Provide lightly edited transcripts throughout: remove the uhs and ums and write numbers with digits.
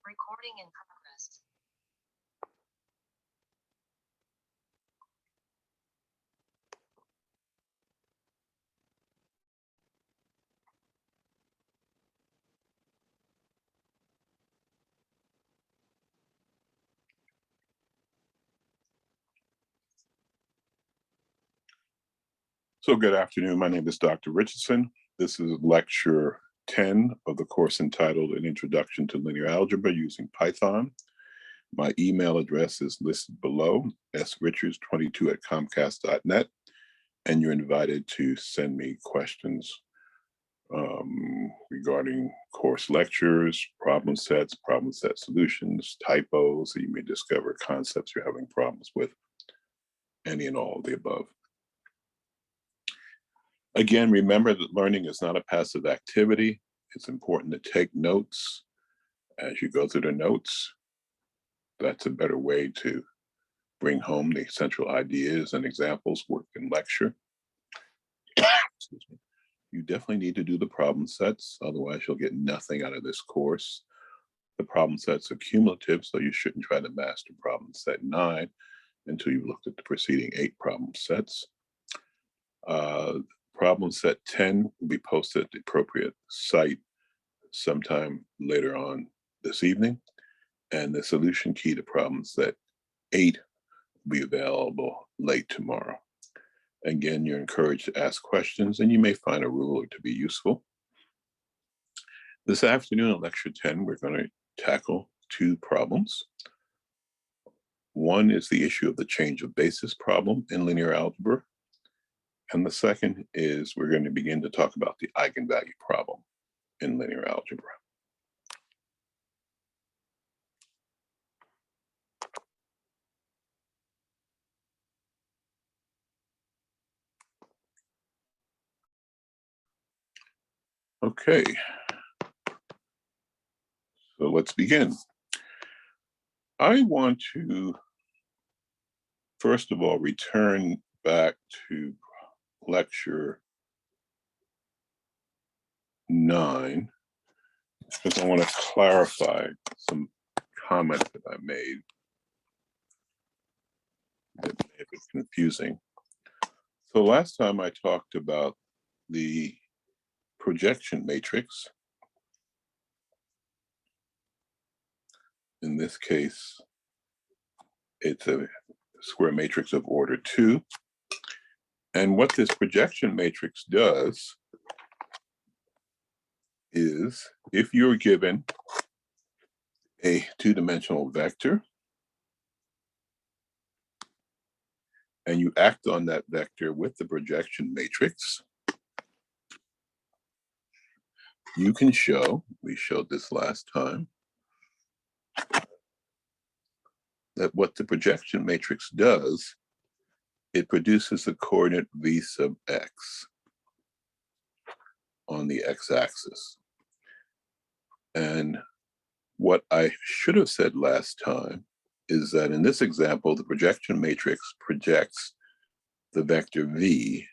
Recording in progress. So good afternoon. My name is Dr. Richardson. This is lecture 10 of the course entitled An Introduction to Linear Algebra Using Python. My email address is listed below, srichards22@comcast.net, and you're invited to send me questions regarding course lectures, problem set solutions, typos, so you may discover concepts you're having problems with, any and all of the above. Again, remember that learning is not a passive activity. It's important to take notes as you go through the notes. That's a better way to bring home the essential ideas and examples worked in lecture. Excuse me. You definitely need to do the problem sets, otherwise you'll get nothing out of this course. The problem sets are cumulative, so you shouldn't try to master problem set 9 until you've looked at the preceding 8 problem sets. Problem set 10 will be posted at the appropriate site sometime later on this evening. And the solution key to problem set 8 will be available late tomorrow. Again, you're encouraged to ask questions, and you may find a ruler to be useful. This afternoon in lecture 10, we're going to tackle 2 problems. One is the issue of the change of basis problem in linear algebra. And the second is we're going to begin to talk about the eigenvalue problem in linear algebra. Okay, so let's begin. I want to, first of all, return back to lecture 9, because I want to clarify some comments that I made that may have been confusing. So last time I talked about the projection matrix. In this case, it's a square matrix of order 2. And what this projection matrix does is, if you're given a 2-dimensional vector and you act on that vector with the projection matrix, you can show, we showed this last time, that what the projection matrix does, it produces the coordinate v sub x on the x-axis. And what I should have said last time is that in this example, the projection matrix projects the vector v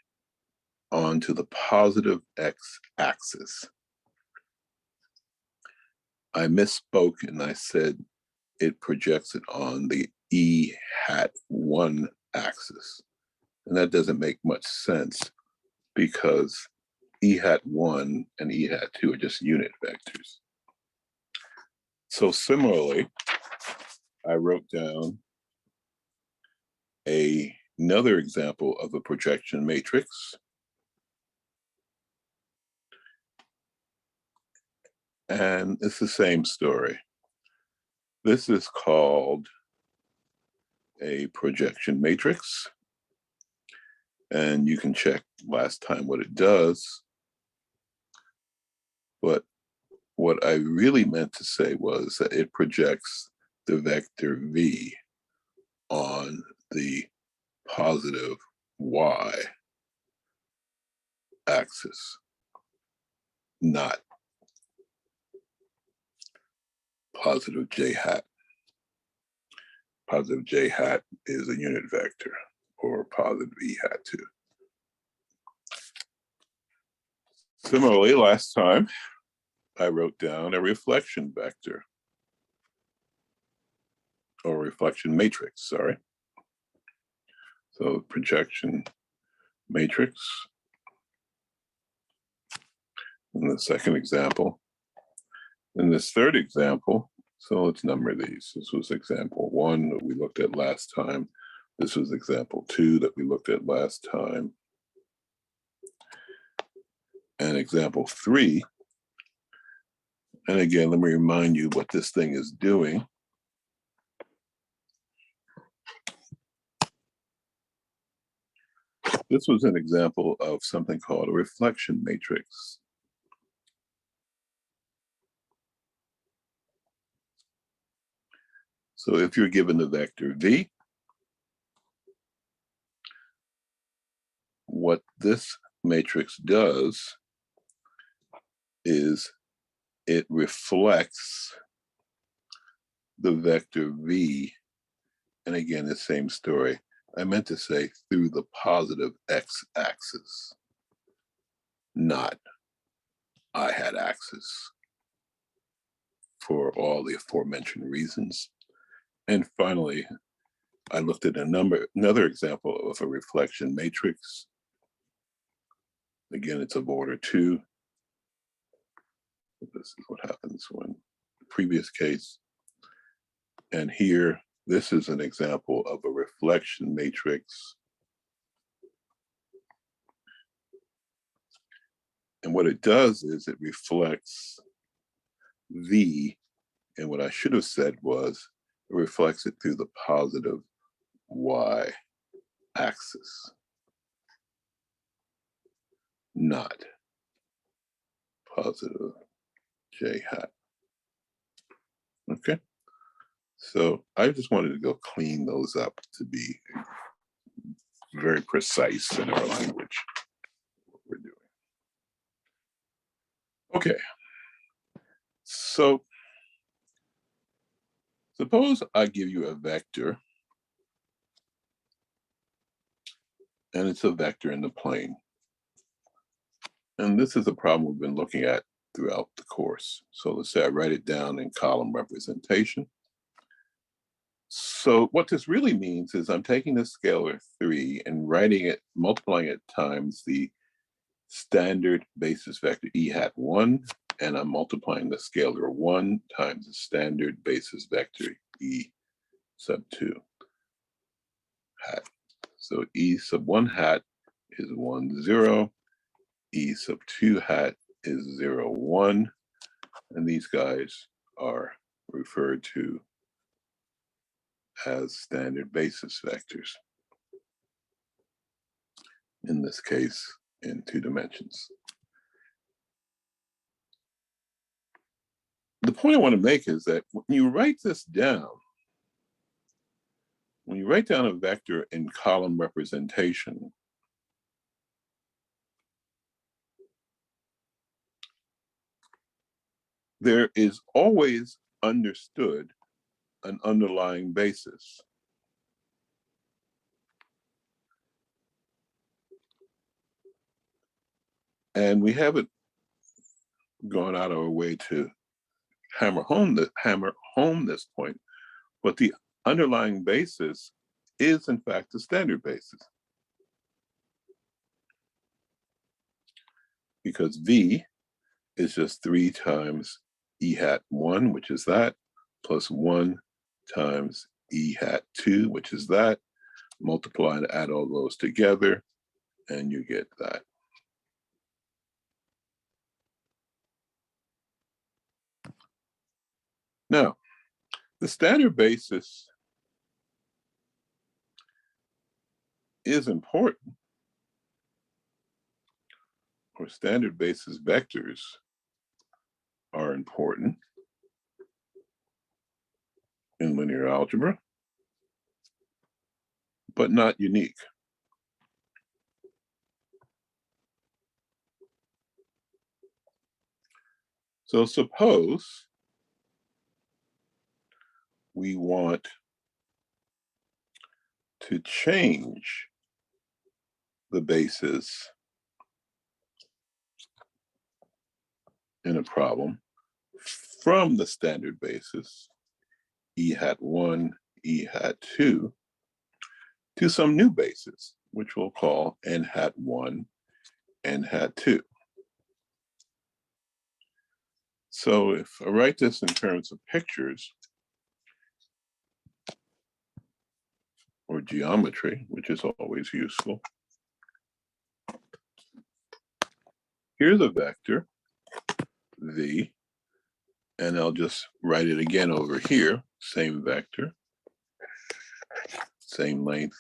onto the positive x-axis. I misspoke and I said it projects it on the e hat 1 axis. And that doesn't make much sense because e hat 1 and e hat 2 are just unit vectors. So similarly, I wrote down another example of a projection matrix. And it's the same story. This is called a projection matrix. And you can check last time what it does. But what I really meant to say was that it projects the vector v on the positive y axis, not positive j hat. Positive j hat is a unit vector, or positive e hat 2. Similarly, last time I wrote down a reflection vector. or reflection matrix, sorry. So projection matrix. In the second example. In this third example, so let's number these. This was example 1 that we looked at last time. This was example 2 that we looked at last time. And example 3. And again, let me remind you what this thing is doing. This was an example of something called a reflection matrix. So if you're given the vector V, what this matrix does is it reflects the vector V, and again, the same story. I meant to say through the positive x-axis, not I-hat axis, for all the aforementioned reasons. And finally, I looked at another example of a reflection matrix. Again, it's of order 2. This is what happens when the previous case. And here, this is an example of a reflection matrix. And what it does is it reflects V, and what I should have said was it reflects it through the positive y-axis, not positive j-hat. Okay, so I just wanted to go clean those up to be very precise in our language, what we're doing. Okay, so suppose I give you a vector, and it's a vector in the plane. And this is a problem we've been looking at throughout the course. So let's say I write it down in column representation. So what this really means is I'm taking the scalar 3 and writing it, multiplying it times the standard basis vector e hat 1, and I'm multiplying the scalar 1 times the standard basis vector e sub 2 hat. So e sub 1 hat is 1, 0. E sub 2 hat is 0, 1. And these guys are referred to as standard basis vectors. In this case, in 2 dimensions. The point I want to make is that when you write this down, when you write down a vector in column representation, there is always understood an underlying basis. And we haven't gone out of our way to hammer home this point, but the underlying basis is in fact the standard basis. Because V is just 3 times E hat 1, which is that, plus 1 times E hat 2, which is that, multiply and add all those together, and you get that. Now, the standard basis is important, or standard basis vectors are important in linear algebra, but not unique. So suppose we want to change the basis in a problem from the standard basis, E hat 1, e hat 2 to some new basis, which we'll call n hat 1, n hat 2. So if I write this in terms of pictures or geometry, which is always useful, here's a vector, v, and I'll just write it again over here, same vector, same length,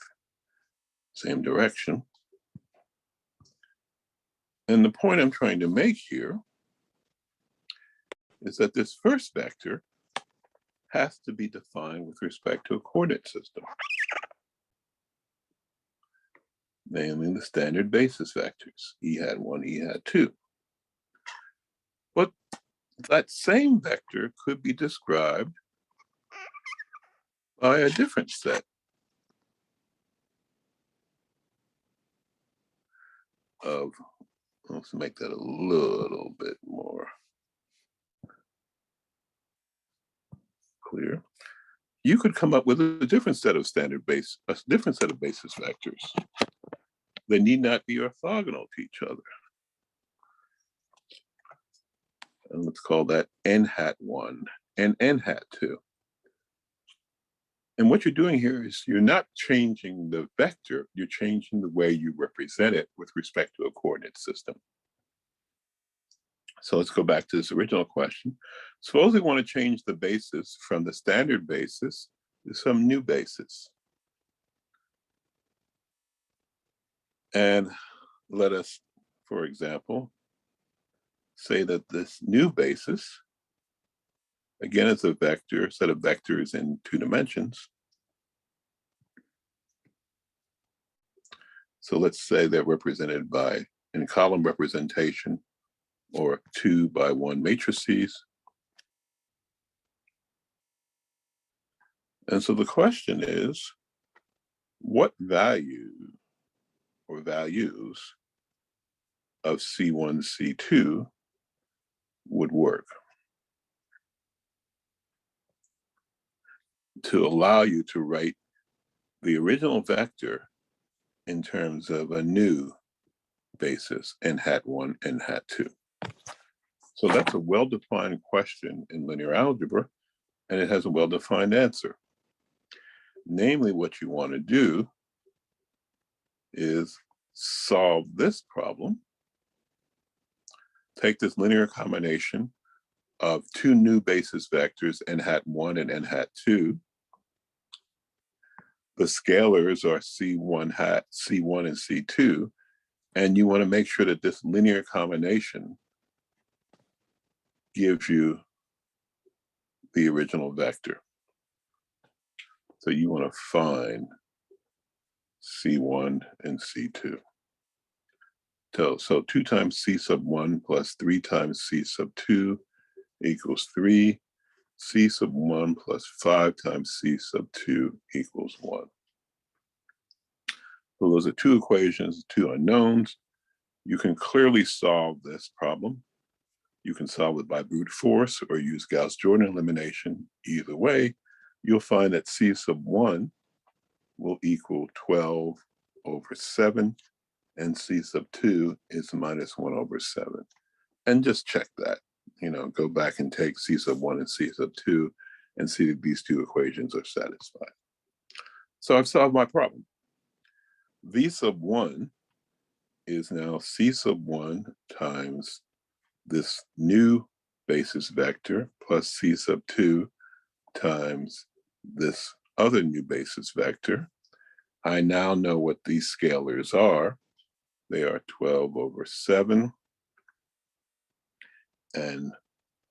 same direction. And the point I'm trying to make here is that this first vector has to be defined with respect to a coordinate system, namely the standard basis vectors, e hat 1, e hat 2. But that same vector could be described by a different set of, let's make that a little bit more clear. You could come up with a different set of a different set of basis vectors. They need not be orthogonal to each other. And let's call that n hat 1 and n hat 2. And what you're doing here is you're not changing the vector, you're changing the way you represent it with respect to a coordinate system. So let's go back to this original question. Suppose we want to change the basis from the standard basis to some new basis. And let us, for example, say that this new basis, again, is a vector, set of vectors in 2 dimensions. So let's say they're represented by, in column representation, or 2 by 1 matrices. And so the question is, what value or values of C1, C2 would work to allow you to write the original vector in terms of a new basis, n hat 1, n hat 2. So that's a well-defined question in linear algebra, and it has a well-defined answer. Namely, what you want to do is solve this problem. Take this linear combination of 2 new basis vectors, n hat 1 and n hat 2. The scalars are C1 and C2, and you want to make sure that this linear combination gives you the original vector. So you want to find C1 and C2. So 2 times C sub 1 plus 3 times C sub 2 equals 3. C sub 1 plus 5 times C sub 2 equals 1. So those are 2 equations, 2 unknowns. You can clearly solve this problem. You can solve it by brute force or use Gauss-Jordan elimination. Either way, you'll find that C sub 1 will equal 12 over 7, and C sub 2 is minus 1 over 7. And just check that. Go back and take C sub 1 and C sub 2 and see that these 2 equations are satisfied. So I've solved my problem. V sub 1 is now C sub 1 times this new basis vector plus C sub 2 times this other new basis vector. I now know what these scalars are. They are 12 over 7 and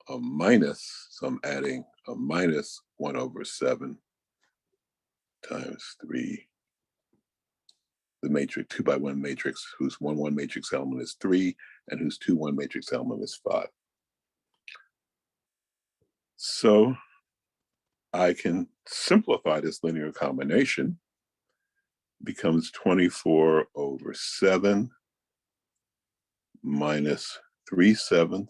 a minus, so I'm adding a minus 1 over 7 times 3. The matrix, 2 by 1 matrix, whose 1, 1 matrix element is 3, and whose 2, 1 matrix element is 5. So I can simplify this linear combination. Becomes 24 over 7 minus 3/7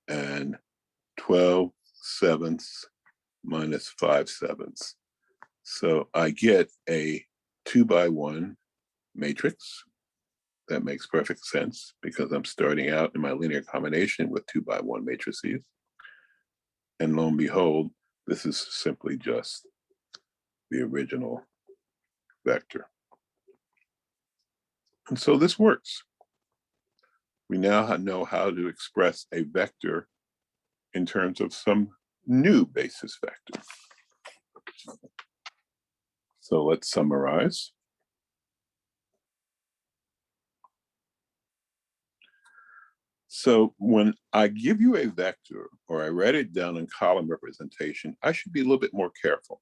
and 12/7 minus 5/7. So I get a 2x1 matrix. That makes perfect sense because I'm starting out in my linear combination with 2x1 matrices. And lo and behold, this is simply just the original vector. And so this works. We now know how to express a vector in terms of some new basis vector. So let's summarize. So when I give you a vector or I write it down in column representation, I should be a little bit more careful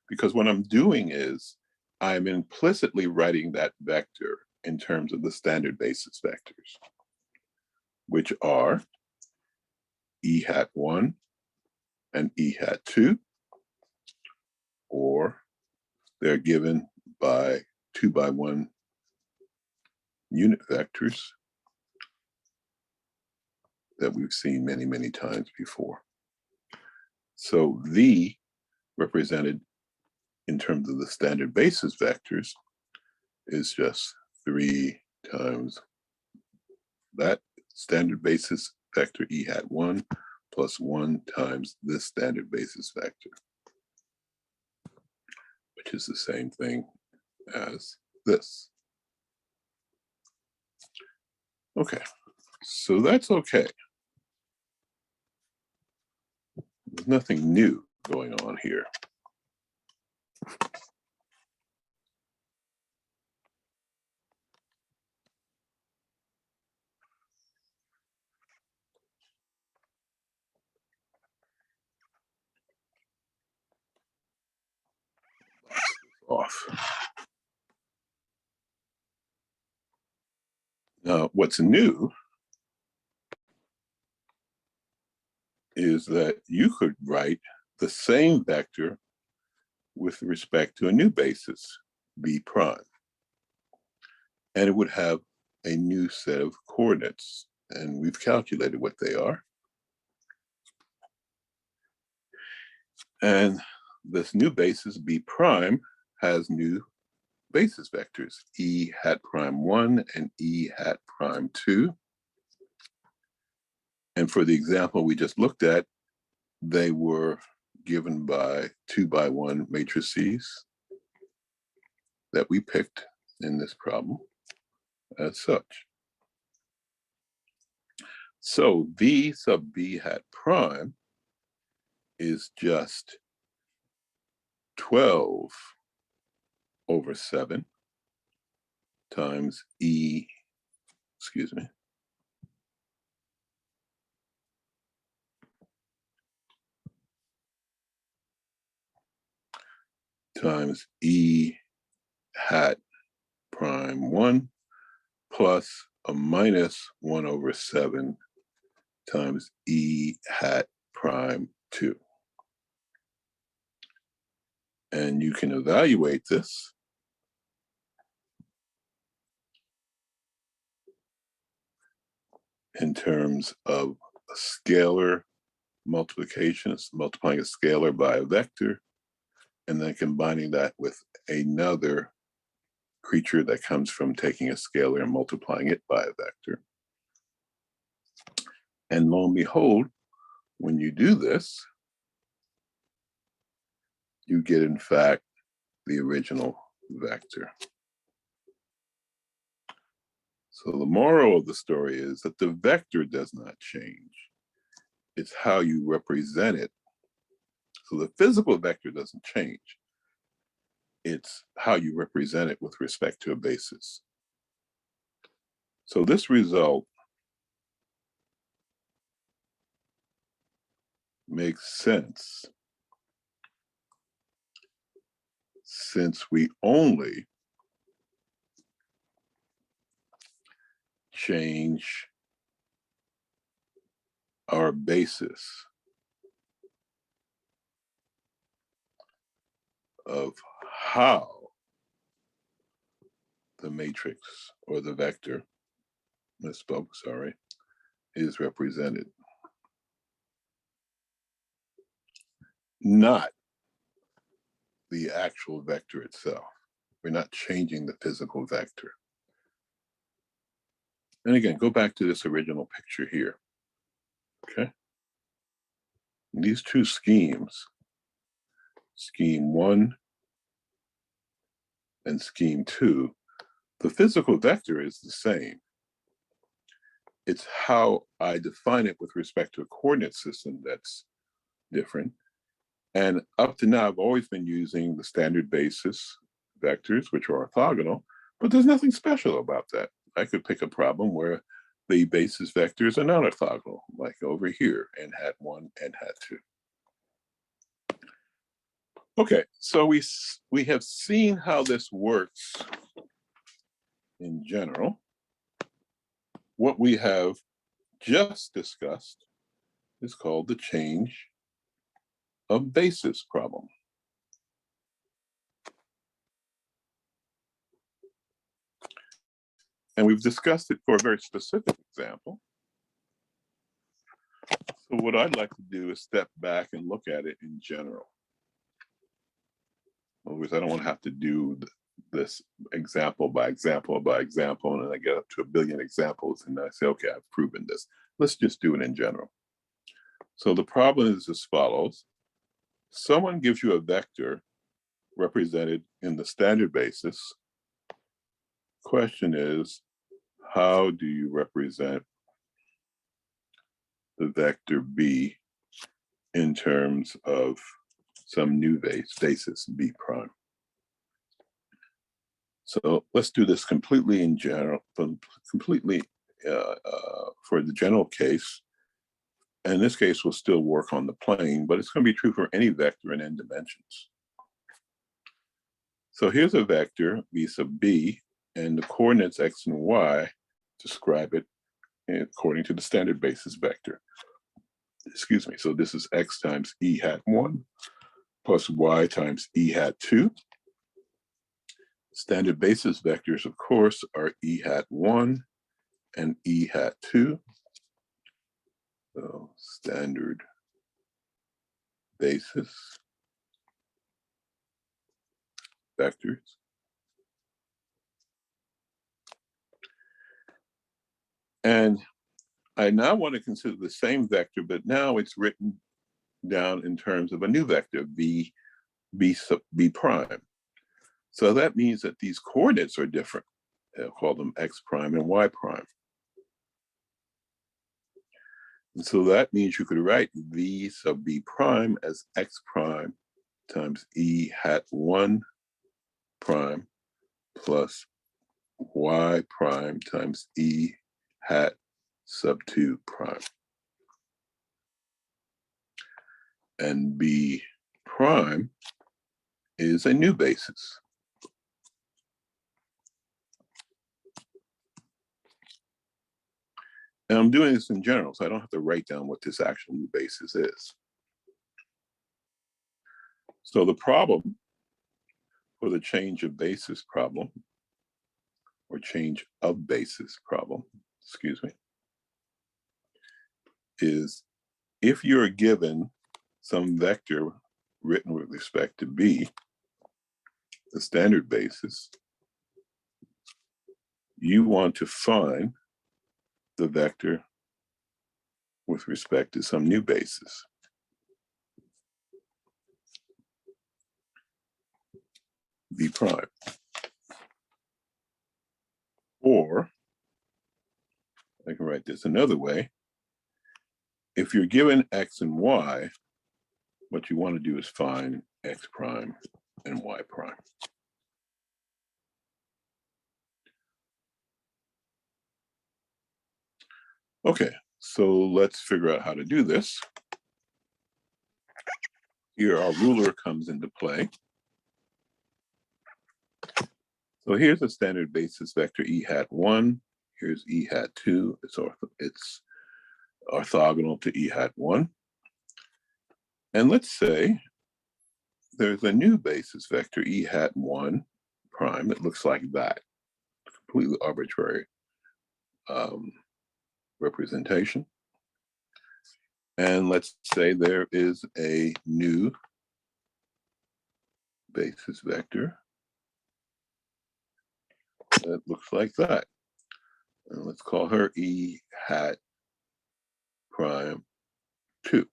because what I'm doing is I'm implicitly writing that vector in terms of the standard basis vectors, which are e hat 1 and e hat 2, or they're given by 2x1 unit vectors that we've seen many, many times before. So V represented in terms of the standard basis vectors is just 3 times that standard basis vector e hat 1 plus 1 times this standard basis vector, which is the same thing as this. Okay, so that's okay. There's nothing new going on here. Off. Now, what's new is that you could write the same vector with respect to a new basis, b prime. And it would have a new set of coordinates. And we've calculated what they are. And this new basis, b prime, has new basis vectors, e hat prime 1 and e hat prime 2. And for the example we just looked at, they were given by 2x1 matrices that we picked in this problem as such. So v sub b hat prime is just 12 over 7 times e, excuse me, times e hat prime 1 plus a minus 1 over 7 times e hat prime 2. And you can evaluate this in terms of a scalar multiplication. It's multiplying a scalar by a vector and then combining that with another creature that comes from taking a scalar and multiplying it by a vector. And lo and behold, when you do this, you get, in fact, the original vector. So the moral of the story is that the vector does not change. It's how you represent it. So the physical vector doesn't change. It's how you represent it with respect to a basis. So this result makes sense since we only change our basis of how the matrix or the vector, misspoke, sorry, is represented. not the actual vector itself. We're not changing the physical vector. And again, go back to this original picture here, okay? These two schemes, scheme 1 and scheme 2, the physical vector is the same. It's how I define it with respect to a coordinate system that's different. And up to now, I've always been using the standard basis vectors, which are orthogonal, but there's nothing special about that. I could pick a problem where the basis vectors are not orthogonal, like over here, n hat 1, n hat 2. Okay, so we have seen how this works in general. What we have just discussed is called the change of basis problem. And we've discussed it for a very specific example. So what I'd like to do is step back and look at it in general. In other words, I don't want to have to do this example by example by example, and then I get up to a billion examples, and I say, okay, I've proven this. Let's just do it in general. So the problem is as follows. Someone gives you a vector represented in the standard basis. Question is, how do you represent the vector B in terms of some new basis, B prime? So let's do this completely in general, completely for the general case. And in this case, we'll still work on the plane, but it's going to be true for any vector in n dimensions. So here's a vector, v sub b, and the coordinates x and y describe it according to the standard basis vector. Excuse me, so this is x times e hat 1 plus y times e hat 2. Standard basis vectors, of course, are e hat 1 and e hat 2. So standard basis vectors. And I now want to consider the same vector, but now it's written down in terms of a new vector, b sub b prime. So that means that these coordinates are different. I'll call them x prime and y prime. And so that means you could write v sub b prime as x prime times e hat 1 prime plus y prime times e hat sub 2 prime. And b prime is a new basis. And I'm doing this in general, so I don't have to write down what this actual new basis is. So the problem for the change of basis problem, or change of basis problem, excuse me, is if you're given some vector written with respect to b, the standard basis, you want to find the vector with respect to some new basis. B prime. Or, I can write this another way. If you're given x and y, what you want to do is find x prime and y prime. Okay, so let's figure out how to do this. Here our ruler comes into play. So here's a standard basis vector e hat 1. Here's e hat 2. It's orthogonal to e hat 1. And let's say there's a new basis vector e hat 1 prime. It looks like that. Completely arbitrary representation. And let's say there is a new basis vector that looks like that. And let's call her E hat prime 2.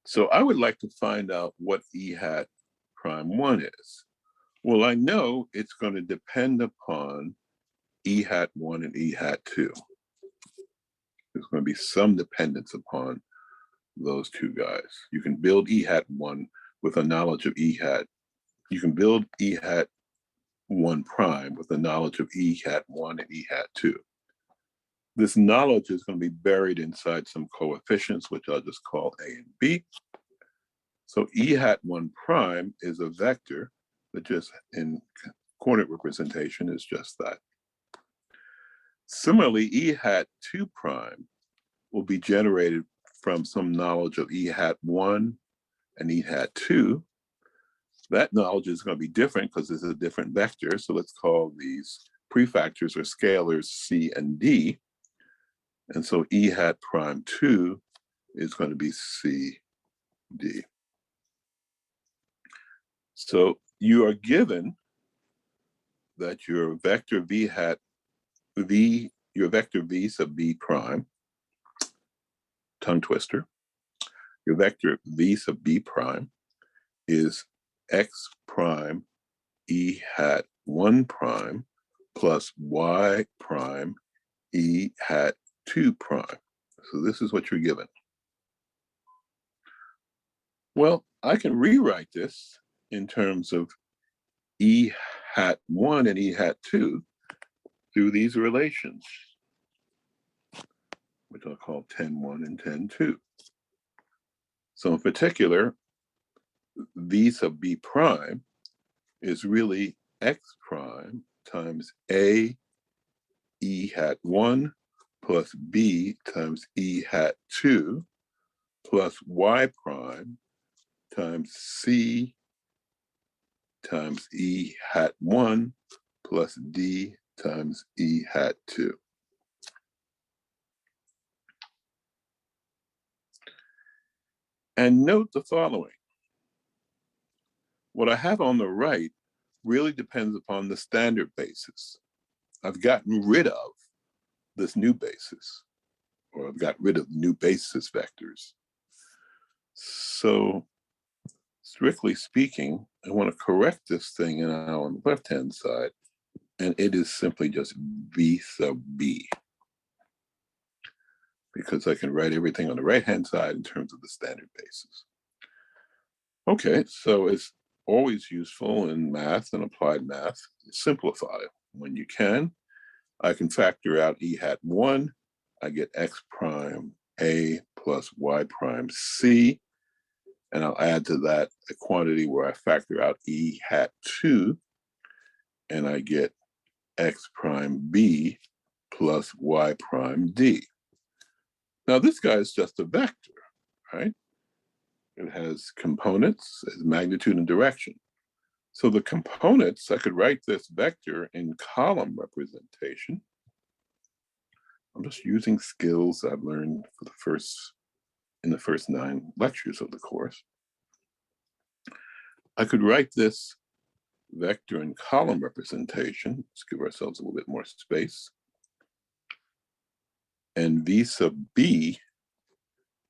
So I would like to find out what E hat prime 1 is. Well, I know it's going to depend upon E hat 1 and E hat 2. There's going to be some dependence upon those two guys. You can build E hat 1 with a knowledge of E hat. You can build E hat 1 prime with the knowledge of E hat 1 and E hat 2. This knowledge is going to be buried inside some coefficients, which I'll just call A and B. So E hat 1 prime is a vector that just in coordinate representation is just that. Similarly, E hat 2 prime will be generated from some knowledge of E hat 1 and E hat 2. That knowledge is going to be different because it's a different vector. So let's call these prefactors or scalars C and D. And so E hat prime 2 is going to be C, D. So you are given that your vector V hat V, your vector V sub B prime, tongue twister, your vector V sub B prime is X prime E hat 1 prime plus Y prime E hat 2 prime. So this is what you're given. Well, I can rewrite this in terms of E hat 1 and E hat 2 through these relations, which I'll call 10(1) and 10(2). So in particular, V sub B prime is really X prime times A E hat 1 plus B times E hat 2 plus Y prime times C times E hat 1 plus D times E hat 2. And note the following. What I have on the right really depends upon the standard basis. I've gotten rid of this new basis, or I've got rid of new basis vectors. So strictly speaking, I want to correct this thing now on the left-hand side, and it is simply just V sub B, because I can write everything on the right-hand side in terms of the standard basis. Okay, so it's always useful in math and applied math to simplify when you can. I can factor out E hat 1. I get X prime A plus Y prime C. And I'll add to that a quantity where I factor out E hat 2. And I get X prime B plus Y prime D. Now this guy is just a vector, right? It has components as magnitude and direction. So the components, I could write this vector in column representation. I'm just using skills I've learned in the first 9 lectures of the course. I could write this vector in column representation. Let's give ourselves a little bit more space. And V sub B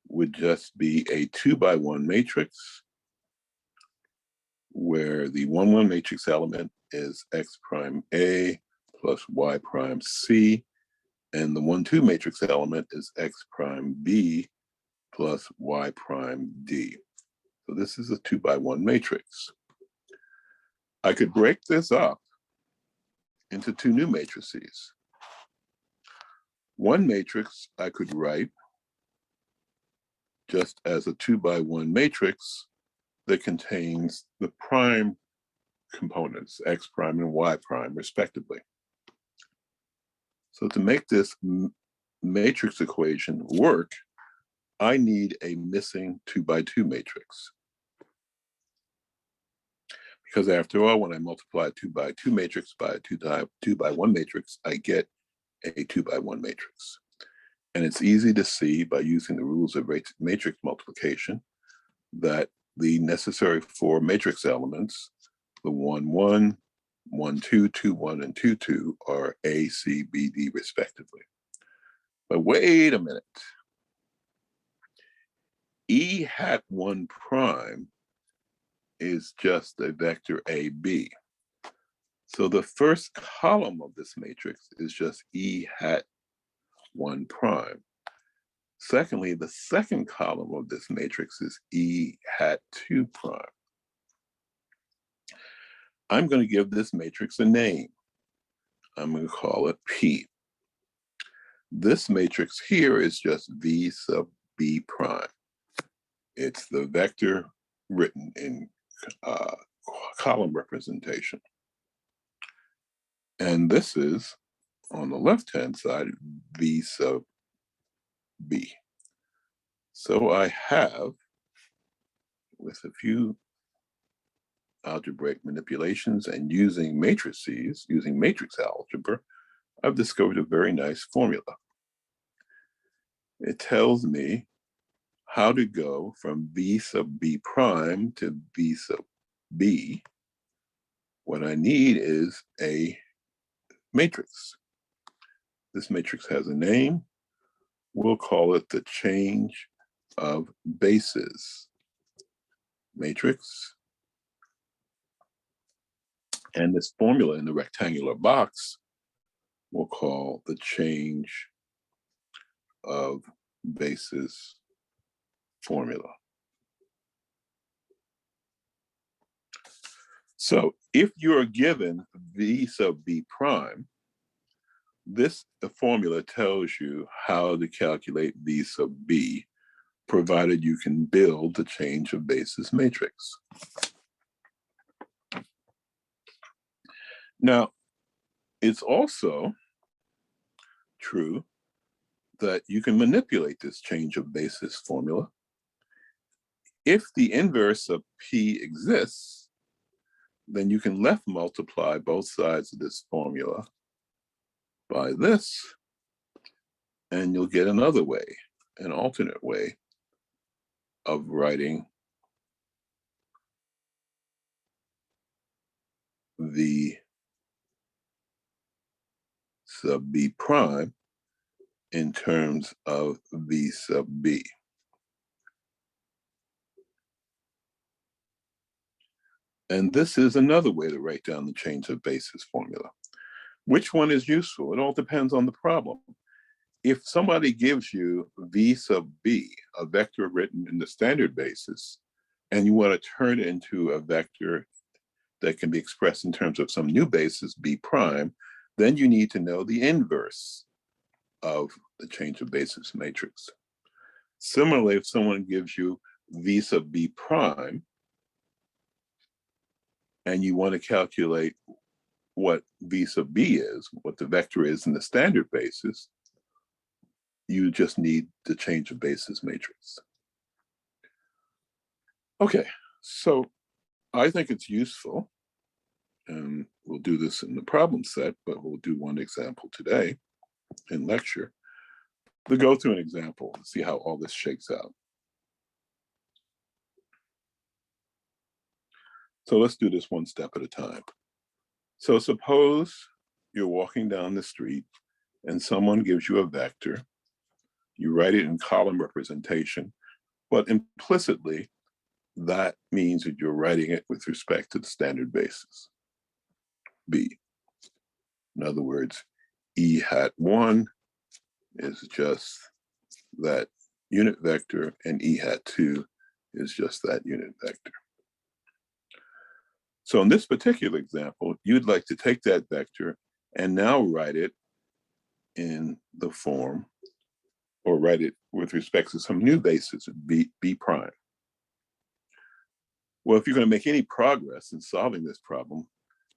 would just be a 2x1 matrix where the 1-1 matrix element is X prime A plus Y prime C, and the 1-2 matrix element is X prime B plus Y prime D. So this is a 2x1 matrix. I could break this up into 2 new matrices. One matrix I could write just as a 2x1 matrix that contains the prime components, X prime and Y prime, respectively. So to make this matrix equation work, I need a missing 2x2 matrix. Because after all, when I multiply a 2x2 matrix by a 2x1 matrix, I get a 2x1 matrix. And it's easy to see by using the rules of matrix multiplication that the necessary four matrix elements, the 1, 1, 1, 2, 2, 1, and 2, 2 are A, C, B, D respectively. But wait a minute. E hat 1 prime is just a vector AB. So the first column of this matrix is just E hat 1 prime. Secondly, the second column of this matrix is E hat 2 prime. I'm going to give this matrix a name. I'm going to call it P. This matrix here is just V sub B prime. It's the vector written in column representation. And this is, on the left-hand side, V sub B. So I have, with a few algebraic manipulations and using matrices, using matrix algebra, I've discovered a very nice formula. It tells me how to go from V sub B prime to V sub B. What I need is a matrix. This matrix has a name. We'll call it the change of bases matrix. And this formula in the rectangular box we'll call the change of bases formula. So if you're given V sub B prime, this formula tells you how to calculate V sub B, provided you can build the change of basis matrix. Now, it's also true that you can manipulate this change of basis formula. If the inverse of P exists, then you can left multiply both sides of this formula by this, and you'll get another way, an alternate way of writing V sub B prime in terms of V sub B. And this is another way to write down the change of basis formula. Which one is useful? It all depends on the problem. If somebody gives you V sub B, a vector written in the standard basis, and you want to turn it into a vector that can be expressed in terms of some new basis, B prime, then you need to know the inverse of the change of basis matrix. Similarly, if someone gives you V sub B prime, and you want to calculate what V sub B is, what the vector is in the standard basis, you just need the change of basis matrix. Okay, so I think it's useful, and we'll do this in the problem set, but we'll do one example today in lecture. We'll go through an example and see how all this shakes out. So let's do this one step at a time. So suppose you're walking down the street and someone gives you a vector. You write it in column representation, but implicitly, that means that you're writing it with respect to the standard basis, B. In other words, E hat 1 is just that unit vector, and E hat 2 is just that unit vector. So in this particular example, you'd like to take that vector and now write it in the form, or write it with respect to some new basis, B prime. Well, if you're going to make any progress in solving this problem,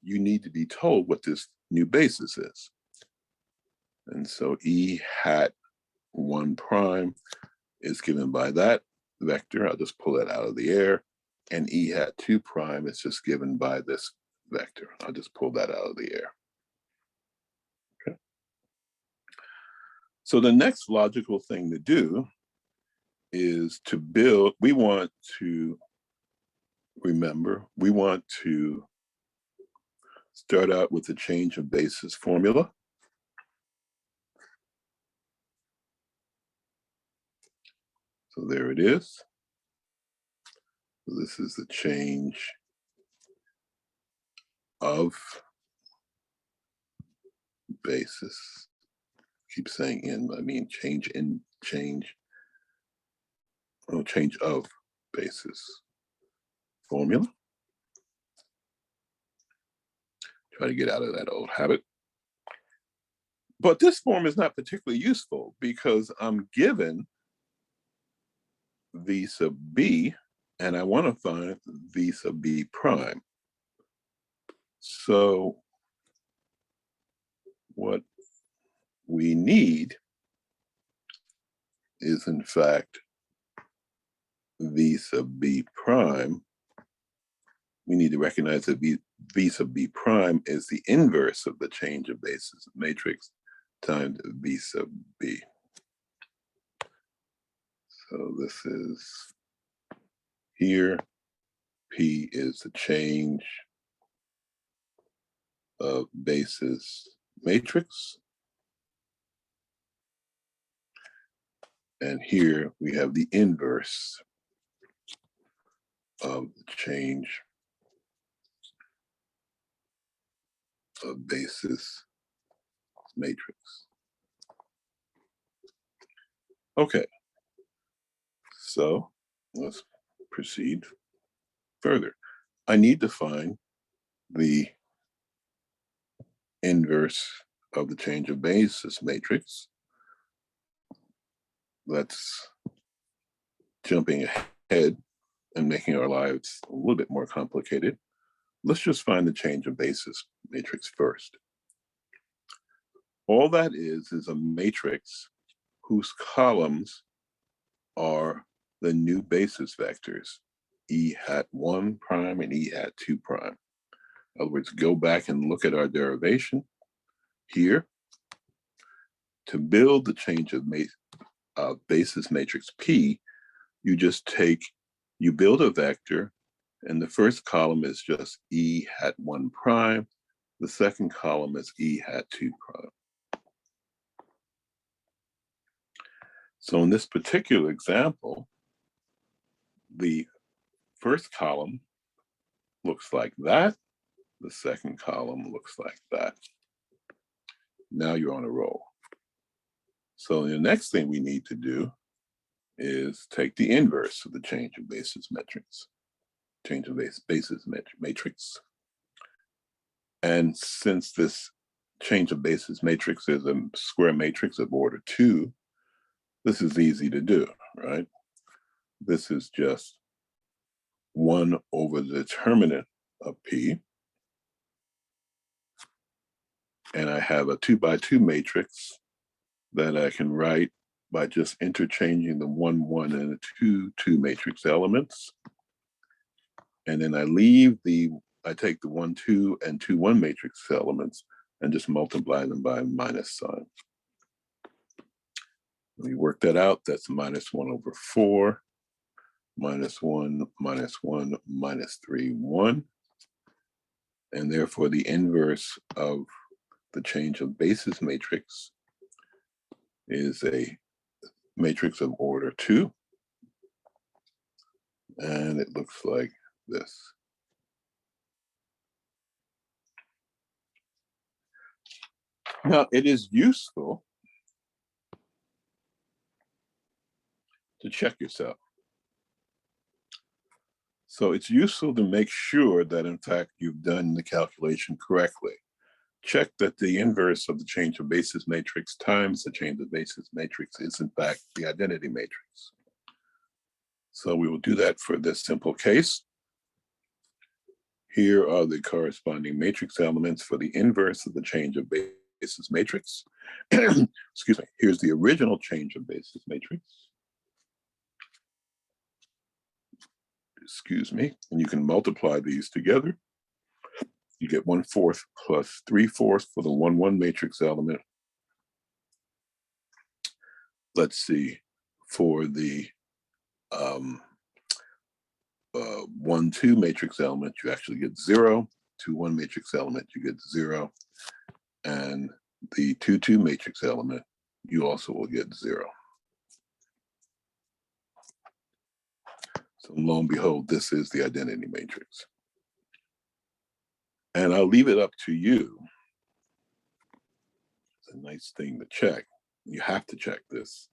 you need to be told what this new basis is. And so E hat 1 prime is given by that vector. I'll just pull that out of the air. And E hat 2 prime is just given by this vector. I'll just pull that out of the air. Okay. So the next logical thing to do is to build, we want to remember, we want to start out with the change of basis formula. So there it is. So this is the change of basis. Keep saying in, I mean change of basis formula. Try to get out of that old habit. But this form is not particularly useful because I'm given v sub b, and I want to find v sub b prime. So what we need is, in fact, v sub b prime. We need to recognize that v sub b prime is the inverse of the change of basis matrix times v sub b. So this is here, P is the change of basis matrix. And here we have the inverse of the change of basis matrix. Okay, so let's proceed further. I need to find the inverse of the change of basis matrix. That's jumping ahead and making our lives a little bit more complicated. Let's just find the change of basis matrix first. All that is a matrix whose columns are the new basis vectors, e hat 1 prime and e hat 2 prime. In other words, go back and look at our derivation here. To build the change of basis matrix P, you just you build a vector, and the first column is just e hat 1 prime. The second column is e hat 2 prime. So in this particular example, the first column looks like that. The second column looks like that. Now you're on a roll. So the next thing we need to do is take the inverse of the change of basis matrix. And since this change of basis matrix is a square matrix of order 2, this is easy to do, right? This is just 1 over the determinant of P. And I have a 2 by 2 matrix that I can write by just interchanging the 1, 1 and the 2, 2 matrix elements. And then I take the 1, 2 and 2, 1 matrix elements and just multiply them by a minus sign. When you work that out, that's minus 1 over 4, minus 1, minus 1, minus 3, 1. And therefore, the inverse of the change of basis matrix is a matrix of order 2. And it looks like this. Now, it is useful to check yourself. So it's useful to make sure that, in fact, you've done the calculation correctly. Check that the inverse of the change of basis matrix times the change of basis matrix is, in fact, the identity matrix. So we will do that for this simple case. Here are the corresponding matrix elements for the inverse of the change of basis matrix. Excuse me. Here's the original change of basis matrix. Excuse me. And you can multiply these together. You get 1/4 plus 3/4 for the 1, 1 matrix element. Let's see, for the 1, 2 matrix element, you actually get 0. 2, 1 matrix element, you get 0. And the 2, 2 matrix element, you also will get 0. So lo and behold, this is the identity matrix. And I'll leave it up to you. It's a nice thing to check. You have to check this.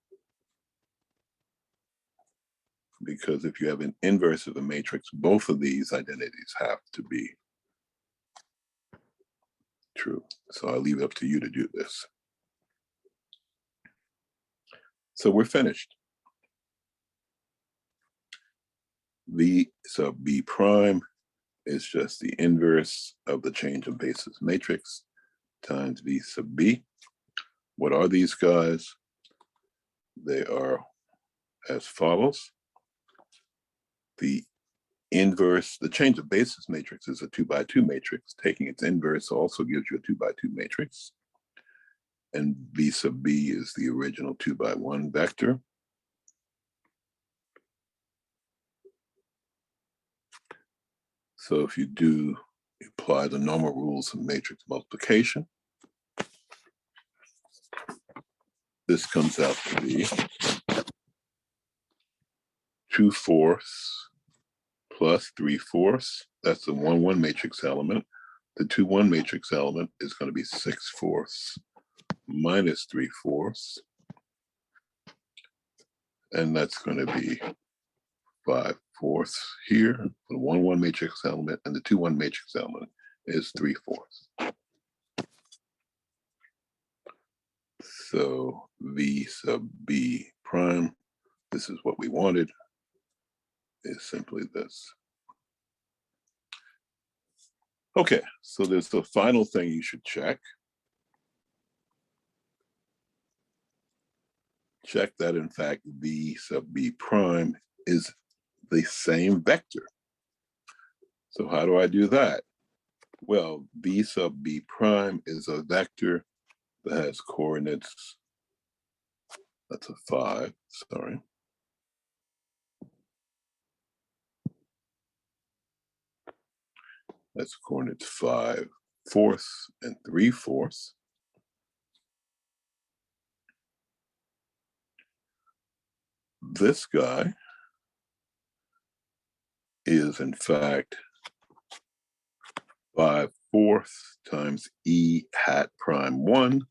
Because if you have an inverse of the matrix, both of these identities have to be true. So I'll leave it up to you to do this. So we're finished. V sub B prime is just the inverse of the change of basis matrix times V sub B. What are these guys? They are as follows. The inverse, the change of basis matrix is a 2 by 2 matrix. Taking its inverse also gives you a 2 by 2 matrix. And V sub B is the original 2 by 1 vector. So if you apply the normal rules of matrix multiplication, this comes out to be 2/4 plus 3/4. That's the 1, 1 matrix element. The 2, 1 matrix element is going to be 6/4 minus 3/4. And that's going to be 5/4 here. The 1, 1 matrix element and the 2, 1 matrix element is 3/4. So V sub B prime, this is what we wanted, is simply this. Okay, so there's the final thing you should check. Check that, in fact, V sub B prime is the same vector. So how do I do that? Well, V sub B prime is a vector that has coordinates, that's a 5, sorry. That's coordinates 5/4 and 3/4. This guy is, in fact, 5/4 times E hat prime 1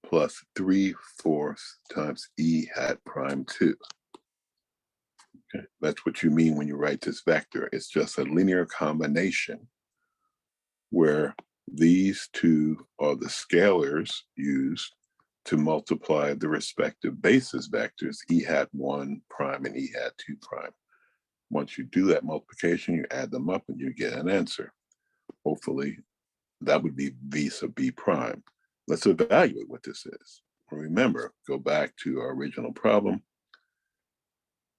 plus 3/4 times E hat prime 2. Okay, that's what you mean when you write this vector. It's just a linear combination where these two are the scalars used to multiply the respective basis vectors, E hat 1 prime and E hat 2 prime. Once you do that multiplication, you add them up and you get an answer. Hopefully, that would be V sub B prime. Let's evaluate what this is. Remember, go back to our original problem.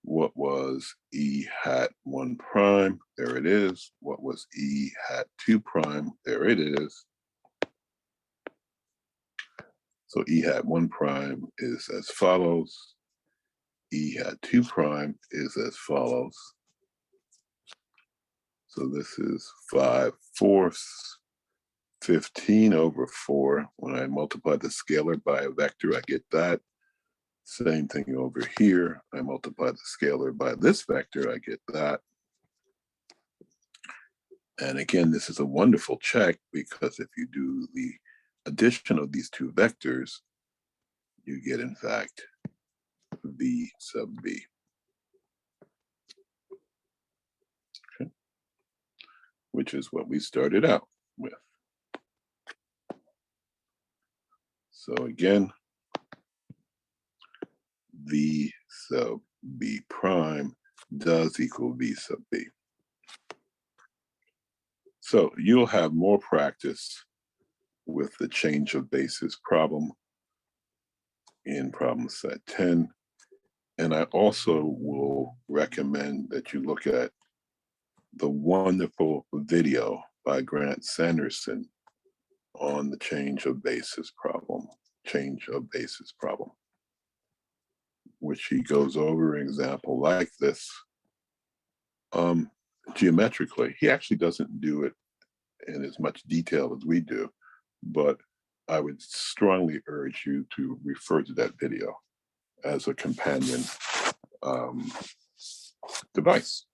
What was E hat 1 prime? There it is. What was E hat 2 prime? There it is. So E hat 1 prime is as follows. E hat 2 prime is as follows. So this is 5/4, 15/4. When I multiply the scalar by a vector, I get that. Same thing over here. I multiply the scalar by this vector, I get that. And again, this is a wonderful check because if you do the addition of these two vectors, you get, in fact, V sub B. Okay. Which is what we started out with. So again, V sub B prime does equal V sub B. So you'll have more practice with the change of basis problem in problem set 10. And I also will recommend that you look at the wonderful video by Grant Sanderson on the change of basis problem, which he goes over an example like this geometrically. He actually doesn't do it in as much detail as we do, but I would strongly urge you to refer to that video as a companion device.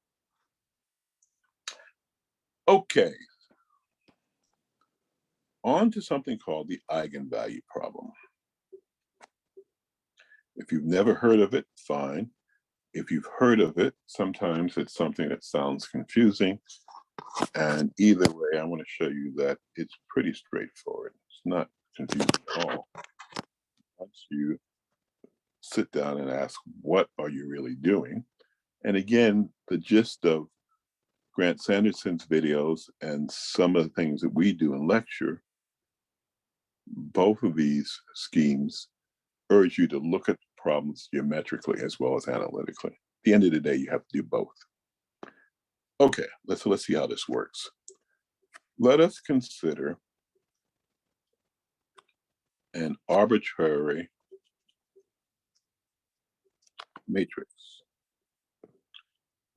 Okay, on to something called the eigenvalue problem. If you've never heard of it, fine. If you've heard of it, sometimes it's something that sounds confusing. And either way, I want to show you that it's pretty straightforward. It's not confusing at all. Once you sit down and ask, what are you really doing? And again, the gist of Grant Sanderson's videos and some of the things that we do in lecture, both of these schemes urge you to look at problems geometrically as well as analytically. At the end of the day, you have to do both. Okay, let's see how this works. Let us consider an arbitrary matrix.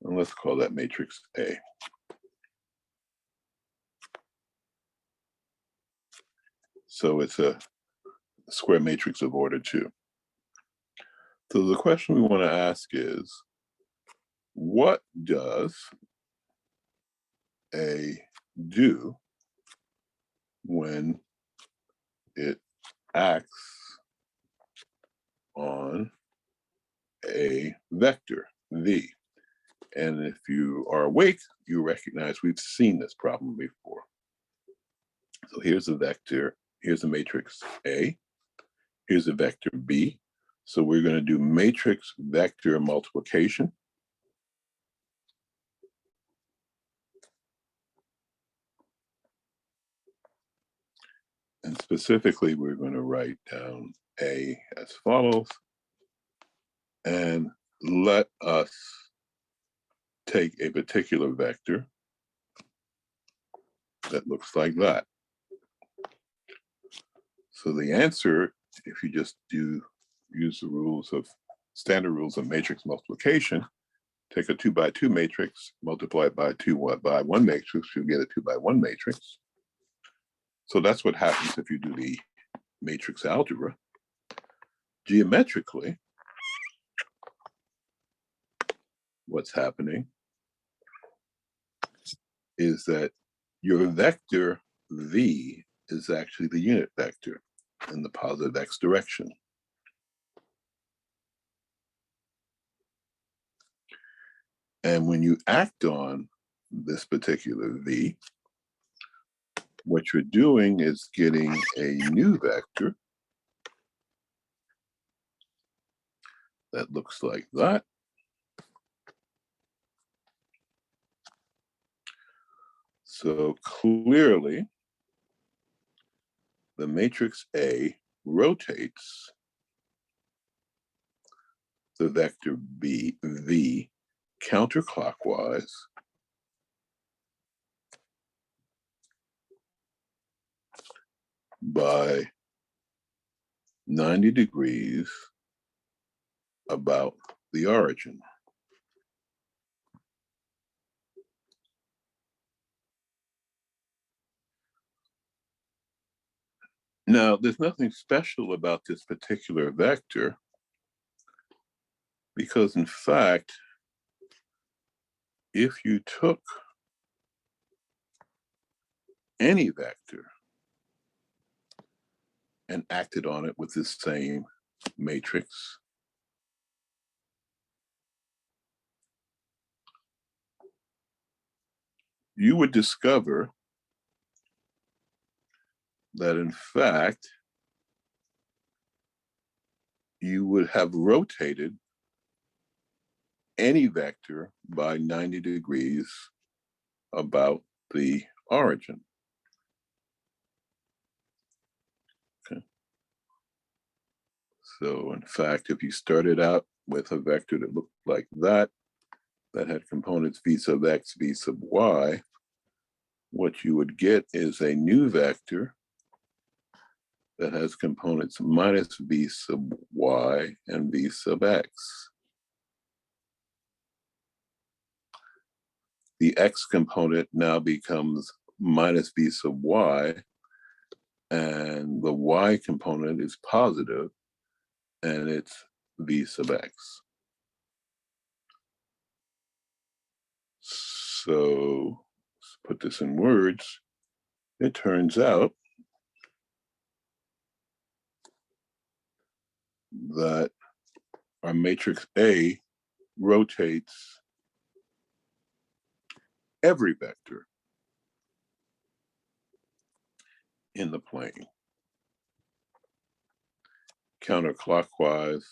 And let's call that matrix A. So it's a square matrix of order 2. So the question we want to ask is, what does A do when it acts on a vector, V? And if you are awake, you recognize we've seen this problem before. So here's a vector, here's a matrix A, here's a vector B. So we're going to do matrix vector multiplication. And specifically, we're going to write down A as follows. And let us take a particular vector that looks like that. So the answer, if you just use the standard rules of matrix multiplication, take a 2 by 2 matrix, multiply it by 2 by 1 matrix, you'll get a 2 by 1 matrix. So that's what happens if you do the matrix algebra. Geometrically, what's happening is that your vector V is actually the unit vector in the positive x direction. And when you act on this particular V, what you're doing is getting a new vector that looks like that. So clearly, the matrix A rotates the vector V counterclockwise by 90 degrees about the origin. Now, there's nothing special about this particular vector because, in fact, if you took any vector and acted on it with this same matrix, you would discover that, in fact, you would have rotated any vector by 90 degrees about the origin. Okay. So, in fact, if you started out with a vector that looked like that had components v sub x, v sub y, what you would get is a new vector that has components minus v sub y and v sub x. the x component now becomes minus v sub y, and the y component is positive, and it's v sub x. So let's put this in words. It turns out that our matrix A rotates every vector in the plane, counterclockwise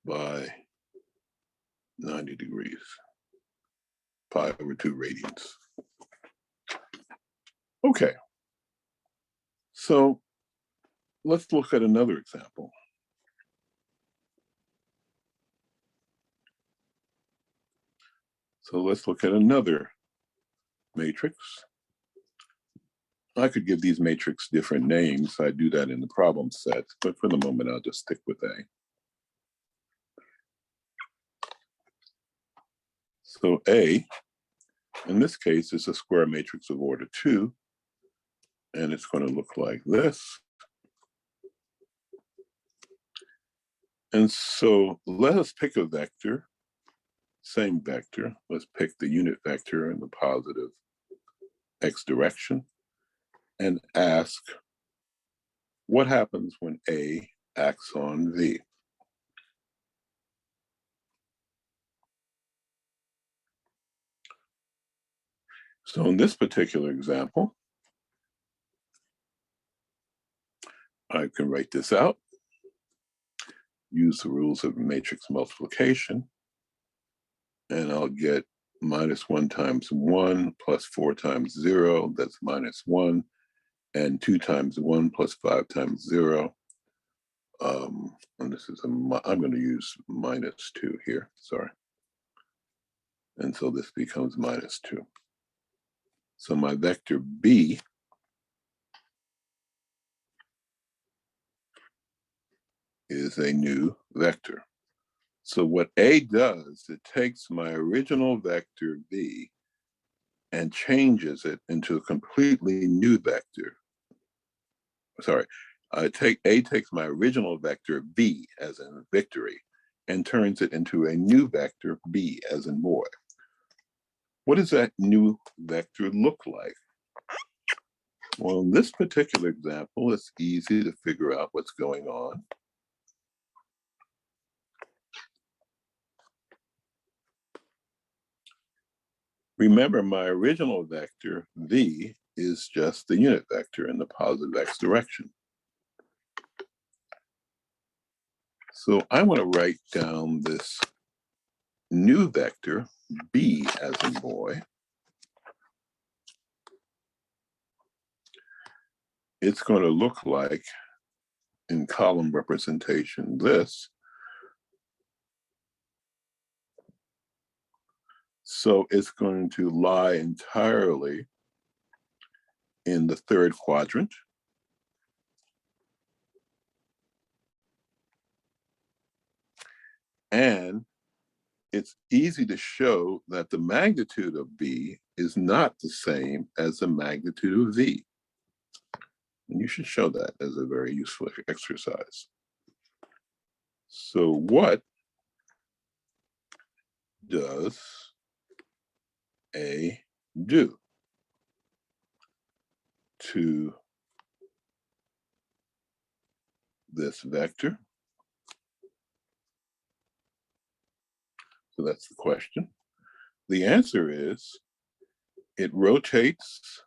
by 90 degrees, pi over 2 radians. Okay, so let's look at another example. So let's look at another matrix. I could give these matrices different names. I do that in the problem sets, but for the moment, I'll just stick with A. So A, in this case, is a square matrix of order 2, and it's going to look like this. And so let us pick a vector, same vector. Let's pick the unit vector in the positive x direction and ask what happens when A acts on V. So in this particular example, I can write this out, use the rules of matrix multiplication, and I'll get minus 1 times 1 plus 4 times 0, that's minus 1, and 2 times 1 plus 5 times 0. And this is I'm going to use minus 2 here, sorry. And so this becomes minus 2. So my vector B is a new vector. So what A does, it takes my original vector B and changes it into a completely new vector. Sorry, A takes my original vector B as in victory and turns it into a new vector B as in boy. What does that new vector look like? Well, in this particular example, it's easy to figure out what's going on. Remember, my original vector, V, is just the unit vector in the positive x direction. So I want to write down this new vector, B as in boy. It's going to look like, in column representation, this. So it's going to lie entirely in the third quadrant. And it's easy to show that the magnitude of B is not the same as the magnitude of V. And you should show that as a very useful exercise. So what does A do to this vector? So that's the question. The answer is it rotates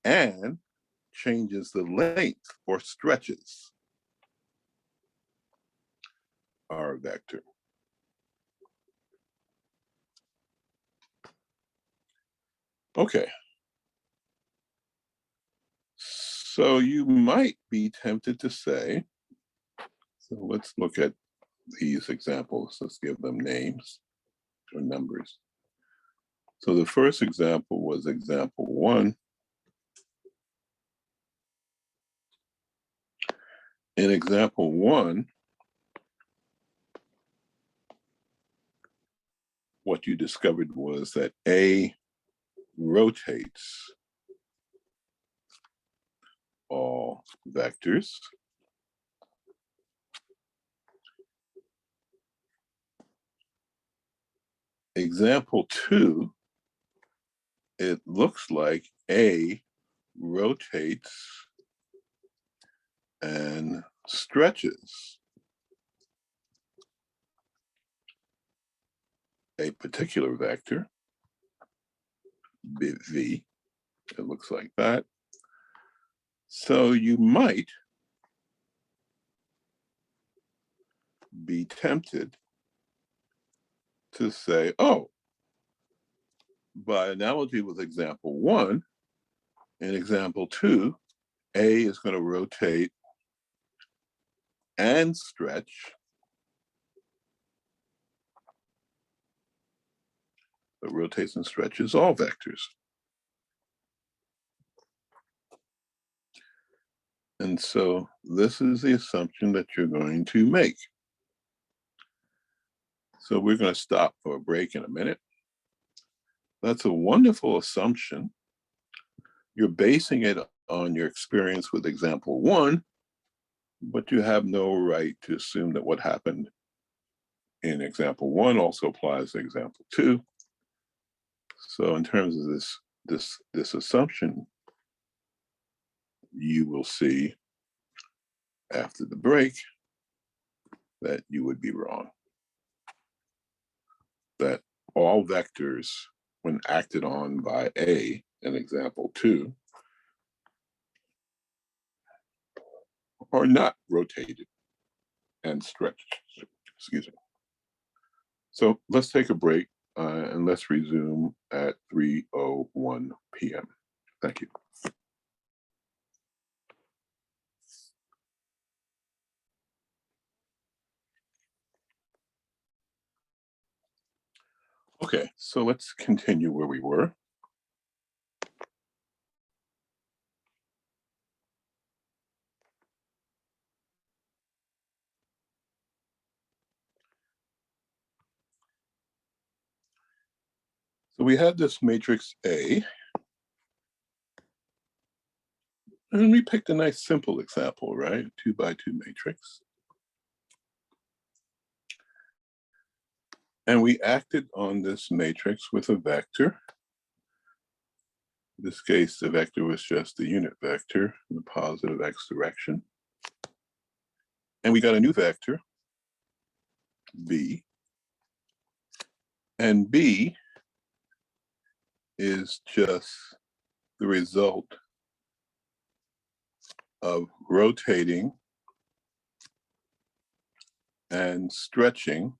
and changes the length or stretches our vector. Okay. So you might be tempted to say, so let's look at these examples. Let's give them names or numbers. So the first example was example 1. In example 1, what you discovered was that A rotates all vectors. Example 2, it looks like A rotates and stretches a particular vector, V. It looks like that. So you might be tempted to say, oh, by analogy with example 1, in example 2, A is going to rotate and stretch but rotates and stretches all vectors. And so this is the assumption that you're going to make. So we're going to stop for a break in a minute. That's a wonderful assumption. You're basing it on your experience with example 1, but you have no right to assume that what happened in example 1 also applies to example 2. So in terms of this assumption, you will see after the break that you would be wrong. That all vectors, when acted on by A in example 2, are not rotated and stretched. Excuse me. So let's take a break and let's resume at 3:01 p.m. Thank you. Okay, so let's continue where we were. So we had this matrix A, and we picked a nice simple example, right? 2 by 2 matrix. And we acted on this matrix with a vector. In this case, the vector was just the unit vector in the positive x direction. And we got a new vector, B. And B is just the result of rotating and stretching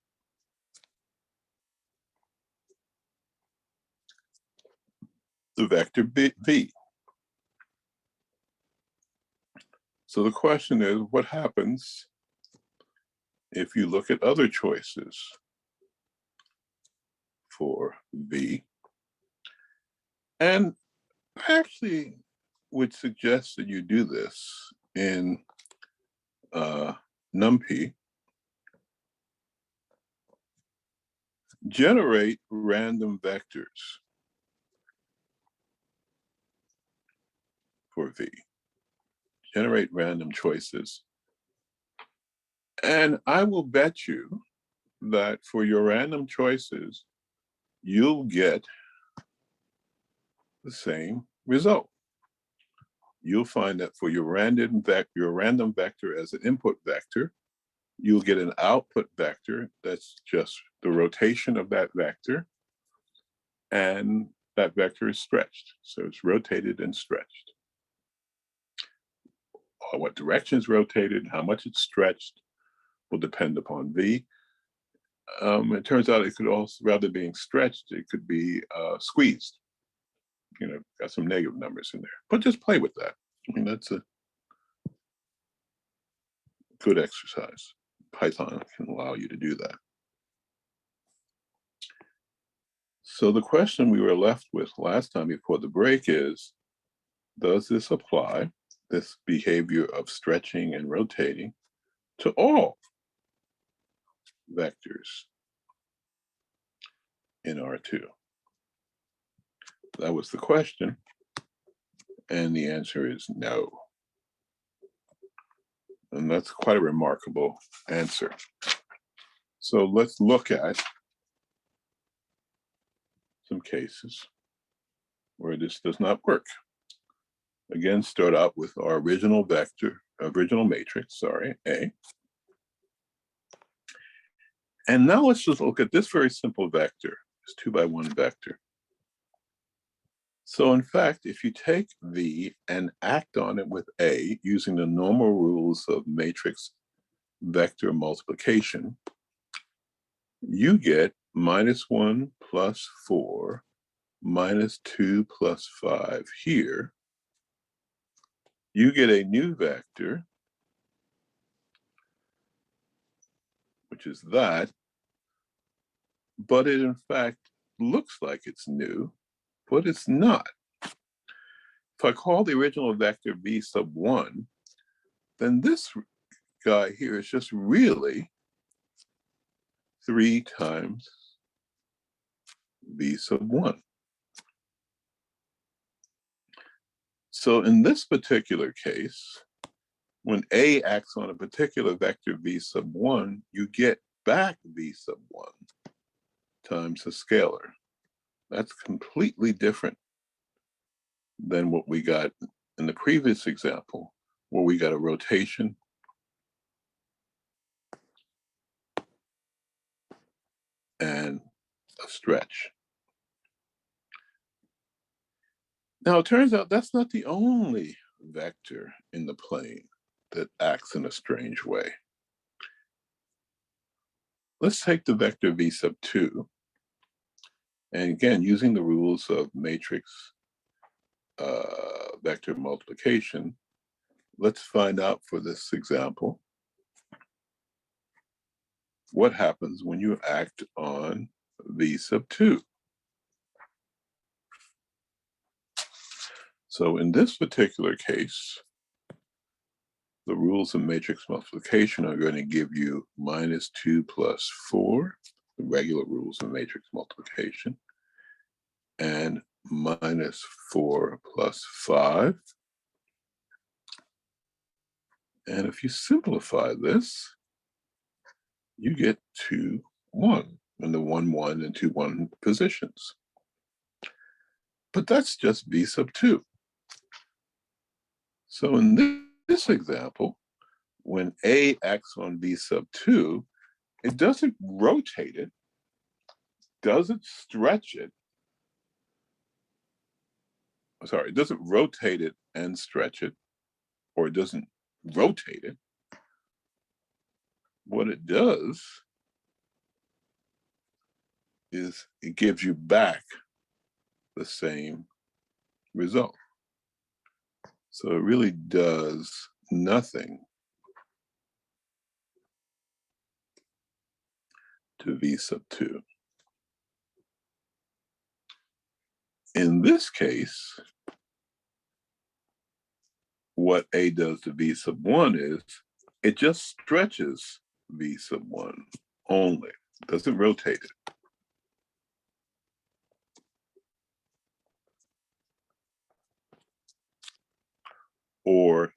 the vector V. So the question is, what happens if you look at other choices for V? And I actually would suggest that you do this in NumPy. Generate random vectors for V. Generate random choices. And I will bet you that for your random choices, you'll get the same result. You'll find that for your random vector as an input vector, you'll get an output vector that's just the rotation of that vector, and that vector is stretched. So it's rotated and stretched. What direction is rotated, how much it's stretched will depend upon V. It turns out it could also, rather than being stretched, it could be squeezed. You know, got some negative numbers in there, but just play with that. I mean, that's a good exercise. Python can allow you to do that. So the question we were left with last time before the break is, does this apply this behavior of stretching and rotating to all vectors in R2? That was the question, and the answer is no. And that's quite a remarkable answer. So let's look at some cases where this does not work. Again, start out with our original matrix, A. And now let's just look at this very simple vector, this 2x1 vector. So in fact, if you take V and act on it with A using the normal rules of matrix vector multiplication, you get -1 plus 4 minus 2 plus 5 here. You get a new vector, which is that, but it in fact looks like it's new, but it's not. If I call the original vector V sub 1, then this guy here is just really 3 times V sub 1. So in this particular case, when A acts on a particular vector V sub 1, you get back V sub 1 times a scalar. That's completely different than what we got in the previous example, where we got a rotation and a stretch. Now, it turns out that's not the only vector in the plane that acts in a strange way. Let's take the vector V sub 2. And again, using the rules of matrix vector multiplication, let's find out for this example what happens when you act on V sub 2. So in this particular case, the rules of matrix multiplication are going to give you -2 plus 4, the regular rules of matrix multiplication, and -4 plus 5. And if you simplify this, you get 2, 1 in the 1, 1 and 2, 1 positions. But that's just V sub 2. So in this example, when A acts on V sub 2, it doesn't rotate it, doesn't stretch it. Sorry, it doesn't rotate it and stretch it, or it doesn't rotate it. What it does is it gives you back the same result. So it really does nothing to V sub 2. In this case, what A does to V sub 1 is it just stretches V sub 1 only, doesn't rotate it. Or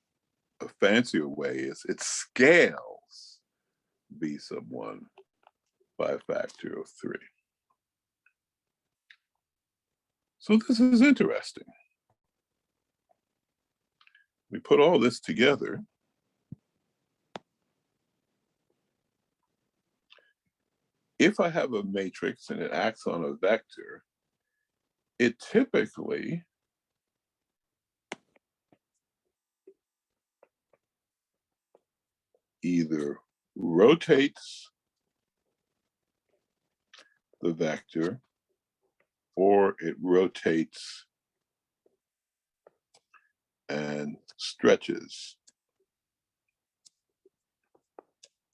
a fancier way is it scales V sub 1 by a factor of 3. So this is interesting. We put all this together. If I have a matrix and it acts on a vector, it typically either rotates the vector or it rotates and stretches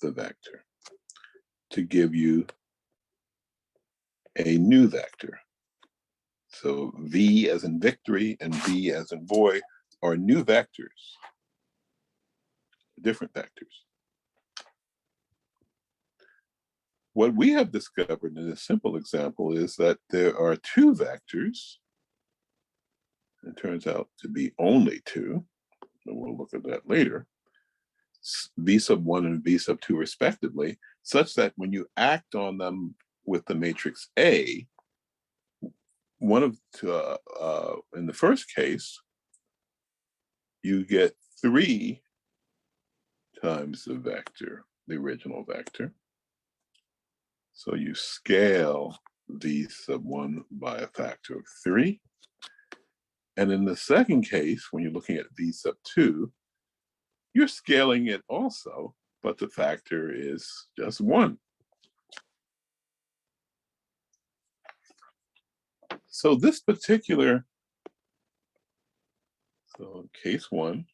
the vector to give you a new vector. So V as in victory and B as in boy are new vectors different vectors. What we have discovered in this simple example is that there are two vectors. It turns out to be only two, and we'll look at that later, v sub 1 and v sub 2 respectively, such that when you act on them with the matrix A, one of in the first case, you get 3 times the vector, the original vector. So you scale v sub 1 by a factor of 3. And in the second case, when you're looking at v sub 2, you're scaling it also, but the factor is just 1. So this particular, case 1, and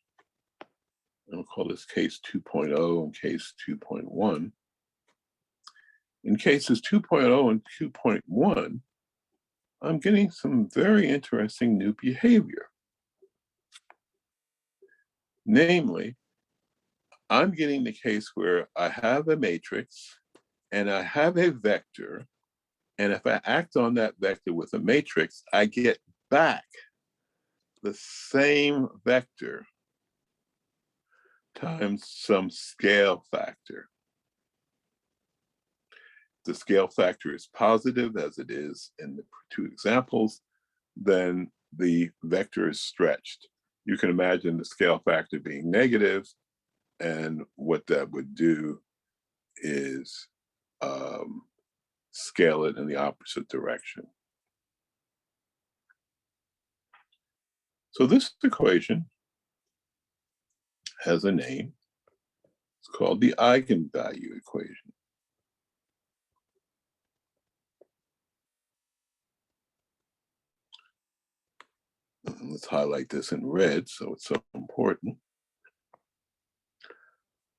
we'll call this case 2.0 and case 2.1. In cases 2.0 and 2.1, I'm getting some very interesting new behavior. Namely, I'm getting the case where I have a matrix and I have a vector, and if I act on that vector with a matrix, I get back the same vector times some scale factor. The scale factor is positive, as it is in the two examples, then the vector is stretched. You can imagine the scale factor being negative, and what that would do is scale it in the opposite direction. So this equation has a name. It's called the eigenvalue equation. Let's highlight this in red, so it's so important.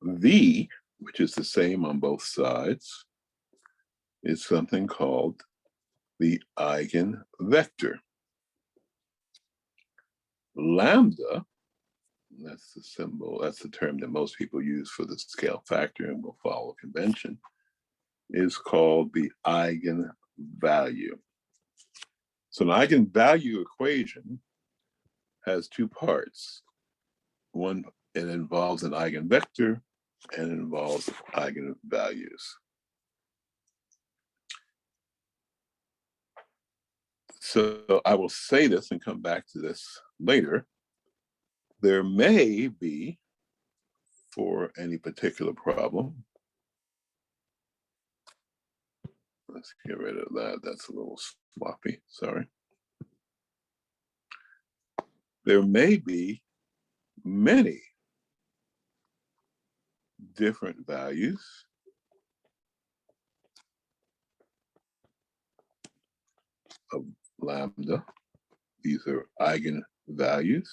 V, which is the same on both sides, is something called the eigenvector. Lambda, that's the symbol, that's the term that most people use for the scale factor and will follow convention, is called the eigenvalue. So an eigenvalue equation has two parts. One, it involves an eigenvector and it involves eigenvalues. So I will say this and come back to this later. There may be, for any particular problem, let's get rid of that. That's a little sloppy, sorry. There may be many different values of lambda. These are eigenvalues.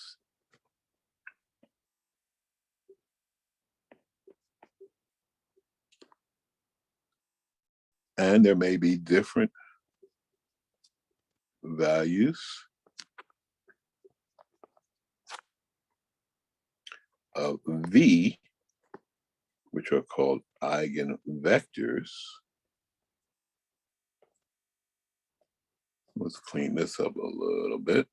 And there may be different values of V, which are called eigenvectors. Let's clean this up a little bit.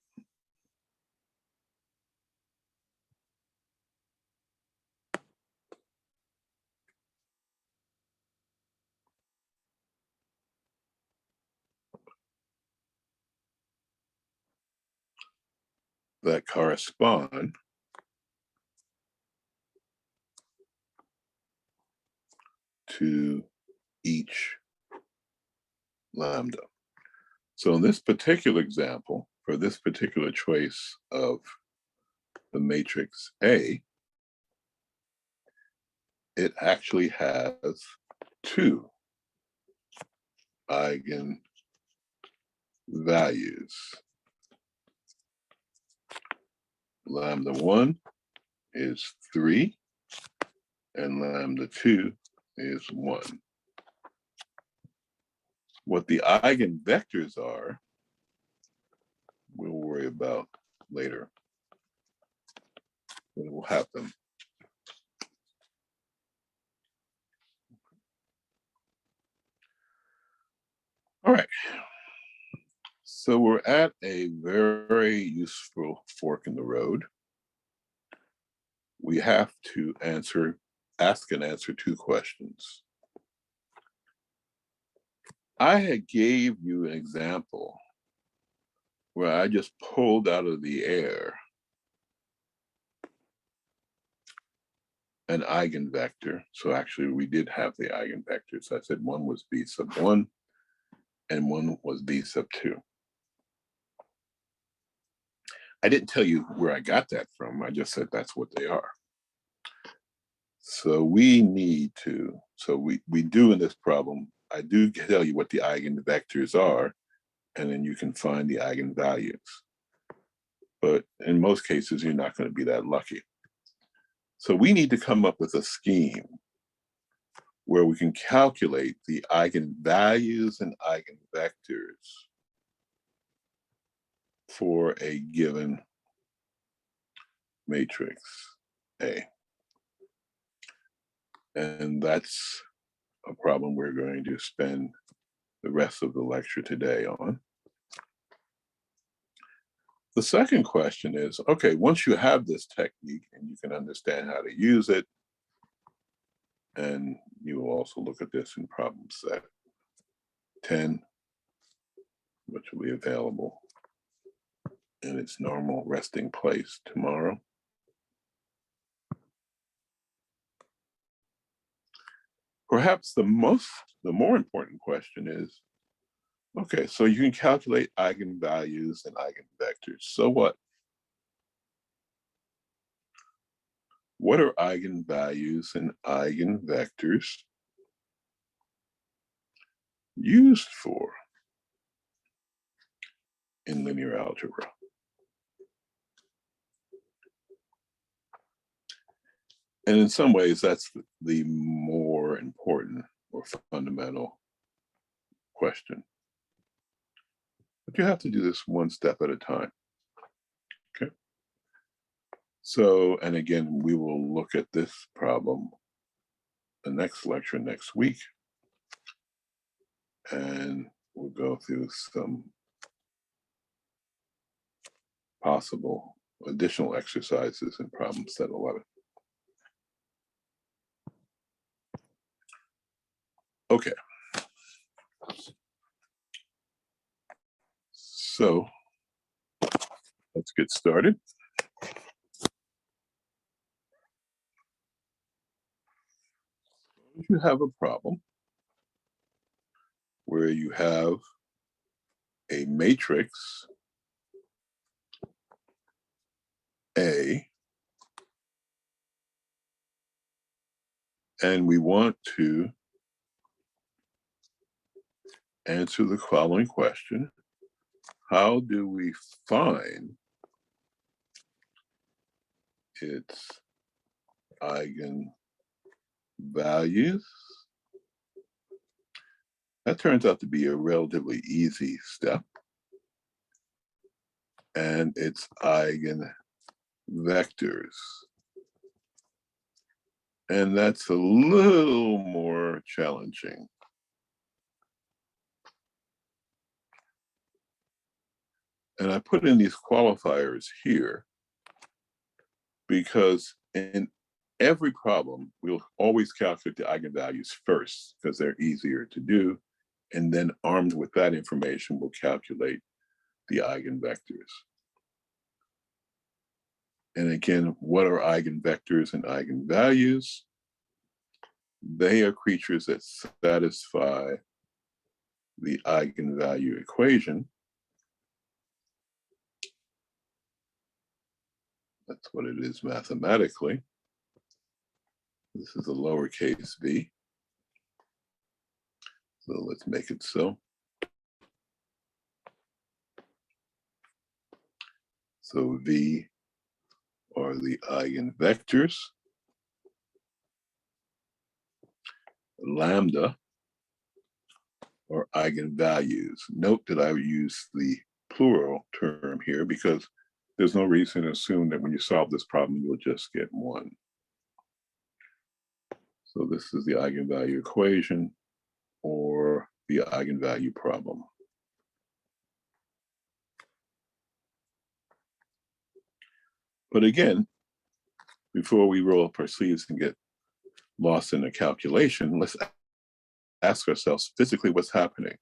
That correspond to each lambda. So in this particular example, for this particular choice of the matrix A, it actually has two eigenvalues. Lambda 1 is 3, and lambda 2 is 1. What the eigenvectors are, we'll worry about later. We'll have them. So we're at a very useful fork in the road. We have to ask and answer two questions. I had gave you an example where I just pulled out of the air an eigenvector. So actually we did have the eigenvectors. I said one was b sub 1 and one was b sub 2. I didn't tell you where I got that from. I just said that's what they are. So we need to, we do in this problem, I do tell you what the eigenvectors are, and then you can find the eigenvalues. But in most cases, you're not going to be that lucky. So we need to come up with a scheme where we can calculate the eigenvalues and eigenvectors for a given matrix A. And that's a problem we're going to spend the rest of the lecture today on. The second question is, okay, once you have this technique and you can understand how to use it, and you will also look at this in problem set 10, which will be available in its normal resting place tomorrow. Perhaps the more important question is, okay, so you can calculate eigenvalues and eigenvectors. So what? What are eigenvalues and eigenvectors used for in linear algebra? And in some ways, that's the more important or fundamental question. But you have to do this one step at a time. Okay. So, and again, we will look at this problem the next lecture next week. And we'll go through some possible additional exercises in problem set 11. Okay. So let's get started. If you have a problem where you have a matrix A, and we want to answer the following question: how do we find its eigenvalues? That turns out to be a relatively easy step. And its eigenvectors. And that's a little more challenging. And I put in these qualifiers here because in every problem, we'll always calculate the eigenvalues first because they're easier to do. And then armed with that information, we'll calculate the eigenvectors. And again, what are eigenvectors and eigenvalues? They are creatures that satisfy the eigenvalue equation. That's what it is mathematically. This is a lowercase v. So let's make it so. So v are the eigenvectors. Lambda are eigenvalues. Note that I use the plural term here because there's no reason to assume that when you solve this problem, you'll just get one. So this is the eigenvalue equation or the eigenvalue problem. But again, before we roll up our sleeves and get lost in a calculation, let's ask ourselves physically what's happening.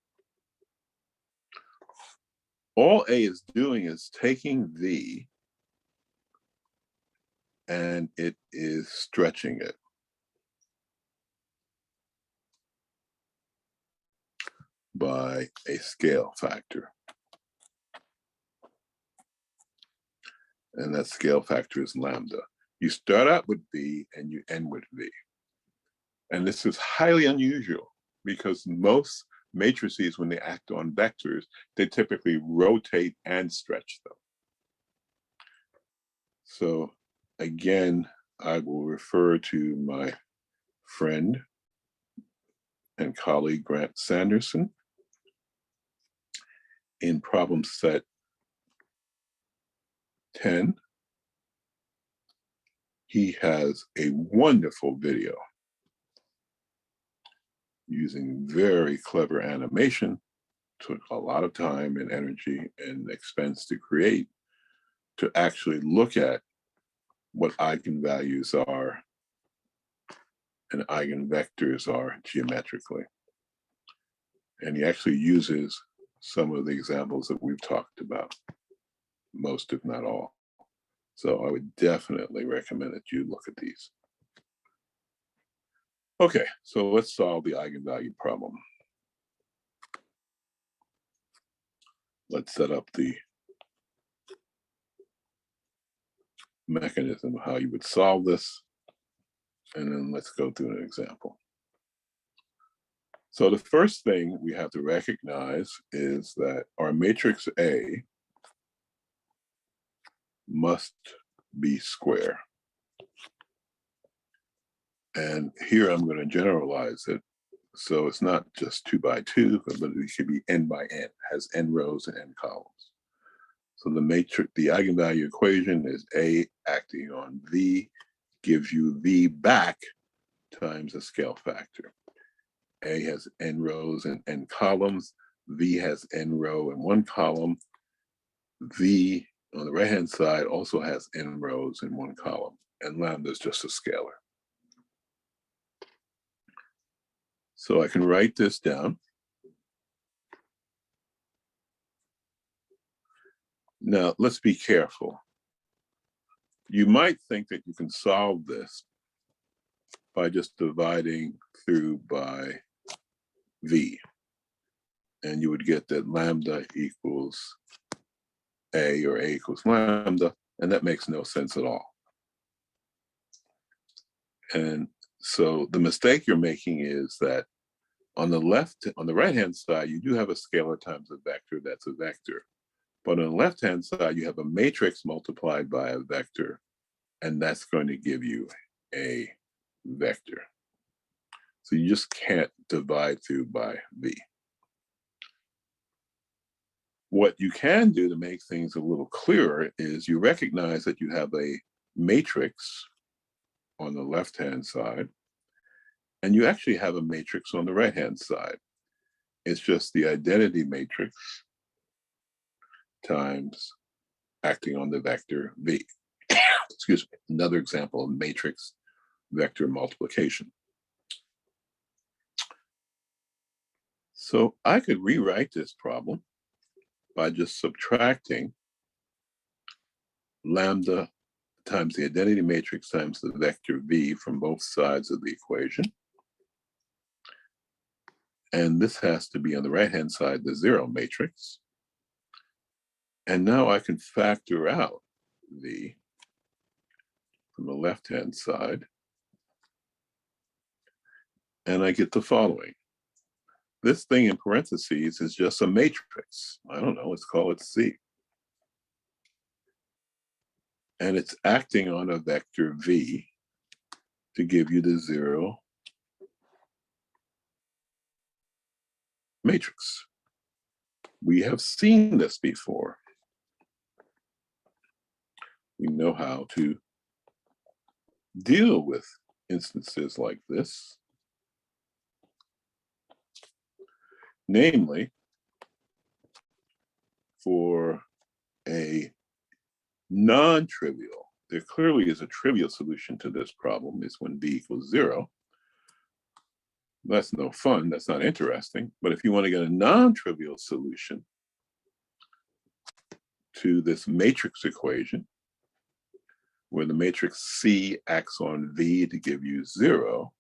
All A is doing is taking V and it is stretching it. By a scale factor. And that scale factor is lambda. You start out with V and you end with V. And this is highly unusual because most matrices, when they act on vectors, they typically rotate and stretch them. So again, I will refer to my friend and colleague Grant Sanderson in problem set 10. He has a wonderful video using very clever animation, took a lot of time and energy and expense to create, to actually look at what eigenvalues are and eigenvectors are geometrically. And he actually uses some of the examples that we've talked about, most if not all. So I would definitely recommend that you look at these. Okay, so let's solve the eigenvalue problem. Let's set up the mechanism of how you would solve this, and then let's go through an example. So the first thing we have to recognize is that our matrix A must be square. And here I'm going to generalize it. So it's not just 2 by 2, but it should be n by n, has n rows and n columns. So the matrix, the eigenvalue equation is A acting on V, gives you V back times a scale factor. A has n rows and n columns. V has n row and 1 column. V on the right-hand side also has n rows and 1 column. And lambda is just a scalar. So I can write this down. Now, let's be careful. You might think that you can solve this by just dividing through by V. And you would get that lambda equals A or A equals lambda, and that makes no sense at all. And so the mistake you're making is that on the right-hand side, you do have a scalar times a vector, that's a vector. But on the left-hand side, you have a matrix multiplied by a vector, and that's going to give you a vector. So you just can't divide through by V. What you can do to make things a little clearer is you recognize that you have a matrix on the left-hand side, and you actually have a matrix on the right-hand side. It's just the identity matrix times acting on the vector V. Excuse me, another example of matrix vector multiplication. So I could rewrite this problem by just subtracting lambda times the identity matrix times the vector V from both sides of the equation. And this has to be on the right-hand side, the 0 matrix. And now I can factor out V from the left-hand side. And I get the following. This thing in parentheses is just a matrix. I don't know, let's call it C. And it's acting on a vector V to give you the 0 matrix. We have seen this before. We know how to deal with instances like this. Namely, for a non-trivial there clearly is a trivial solution to this problem, is when b equals 0. That's no fun, that's not interesting. But if you want to get a non-trivial solution to this matrix equation, where the matrix C acts on V to give you 0,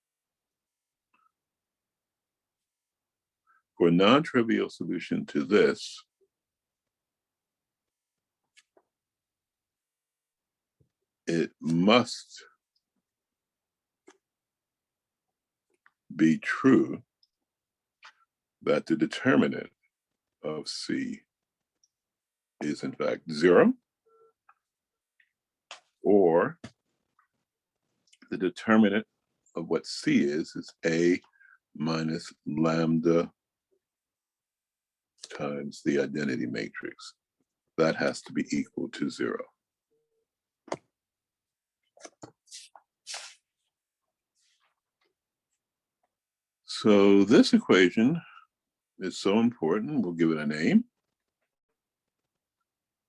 for a non-trivial solution to this, it must be true that the determinant of C is in fact 0, or the determinant of what C is A minus lambda times the identity matrix. That has to be equal to 0. So this equation is so important, we'll give it a name.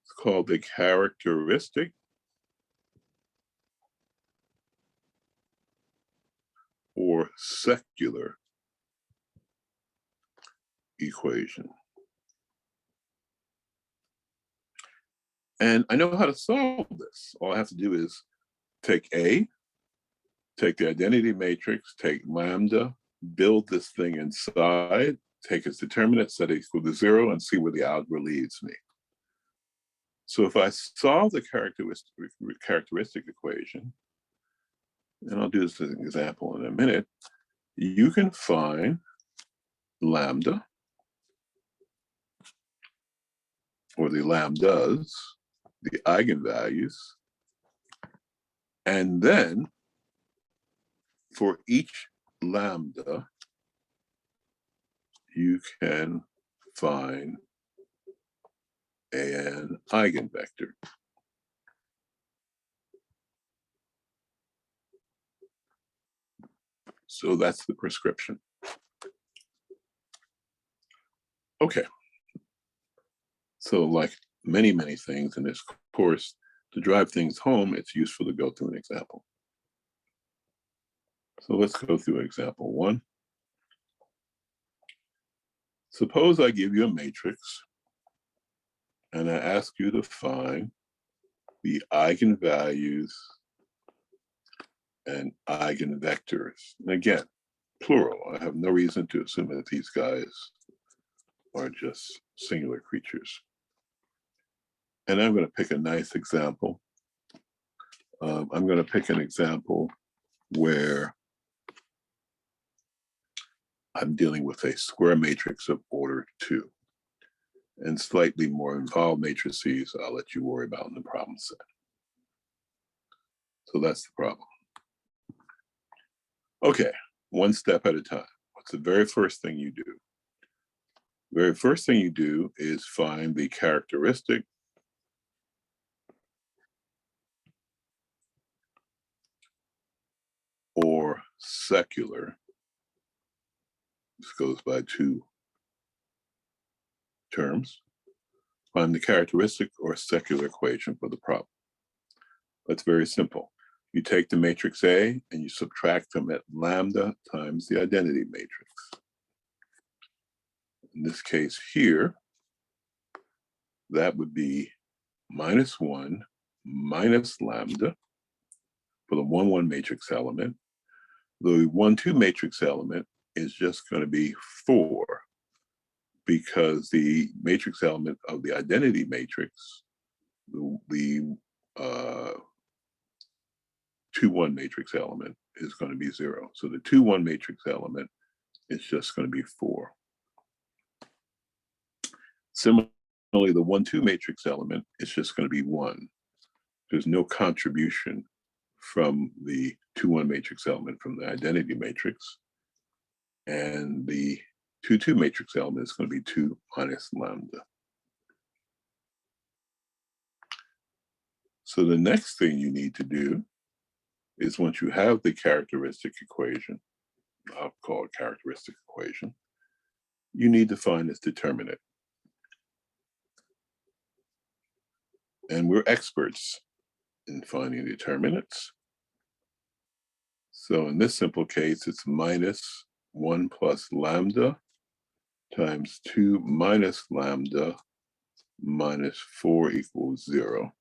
It's called the characteristic or secular equation. And I know how to solve this. All I have to do is take A, take the identity matrix, take lambda, build this thing inside, take its determinant, set it equal to 0, and see where the algebra leads me. So if I solve the characteristic equation, and I'll do this as an example in a minute, you can find lambda, or the lambdas, the eigenvalues, and then for each lambda, you can find an eigenvector. So that's the prescription. Okay. So like many, many things in this course, to drive things home, it's useful to go through an example. So let's go through example 1. Suppose I give you a matrix and I ask you to find the eigenvalues and eigenvectors. And again, plural. I have no reason to assume that these guys are just singular creatures. And I'm going to pick a nice example. I'm going to pick an example where I'm dealing with a square matrix of order 2. And slightly more involved matrices, I'll let you worry about in the problem set. So that's the problem. Okay, one step at a time. What's the very first thing you do? The very first thing you do is find the characteristic or secular. This goes by 2 terms. Find the characteristic or secular equation for the problem. That's very simple. You take the matrix A and you subtract from it lambda times the identity matrix. In this case here, that would be -1 minus lambda for the 1, 1 matrix element. The 1, 2 matrix element is just going to be 4, because the matrix element of the identity matrix, the 2, 1 matrix element is going to be 0. So the 2, 1 matrix element is just going to be 4. Similarly, the 1, 2 matrix element is just going to be 1. There's no contribution from the 2, 1 matrix element from the identity matrix. And the 2, 2 matrix element is going to be 2 minus lambda. So the next thing you need to do is, once you have the characteristic equation, I'll call it characteristic equation, you need to find its determinant. And we're experts in finding determinants. So in this simple case, it's minus 1 plus lambda times 2 minus lambda minus 4 equals 0.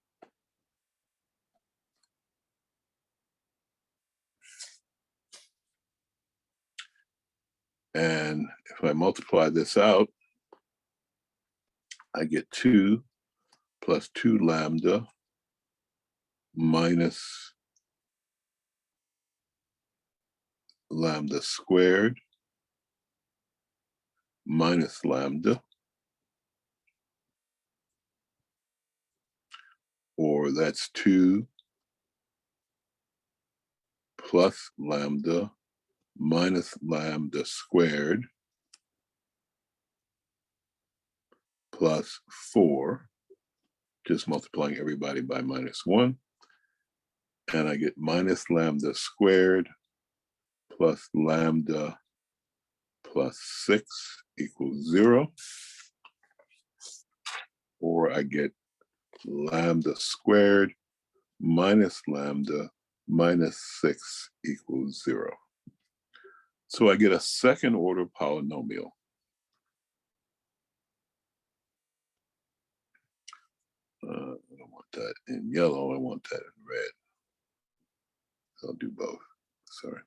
And if I multiply this out, I get 2 plus 2 lambda minus lambda squared minus lambda, or that's 2 plus lambda minus lambda squared plus 4, just multiplying everybody by minus 1. And I get minus lambda squared plus lambda plus 6 equals 0. Or I get lambda squared minus lambda minus 6 equals 0. So I get a second order polynomial. I don't want that in yellow, I want that in red. So I'll do both, sorry.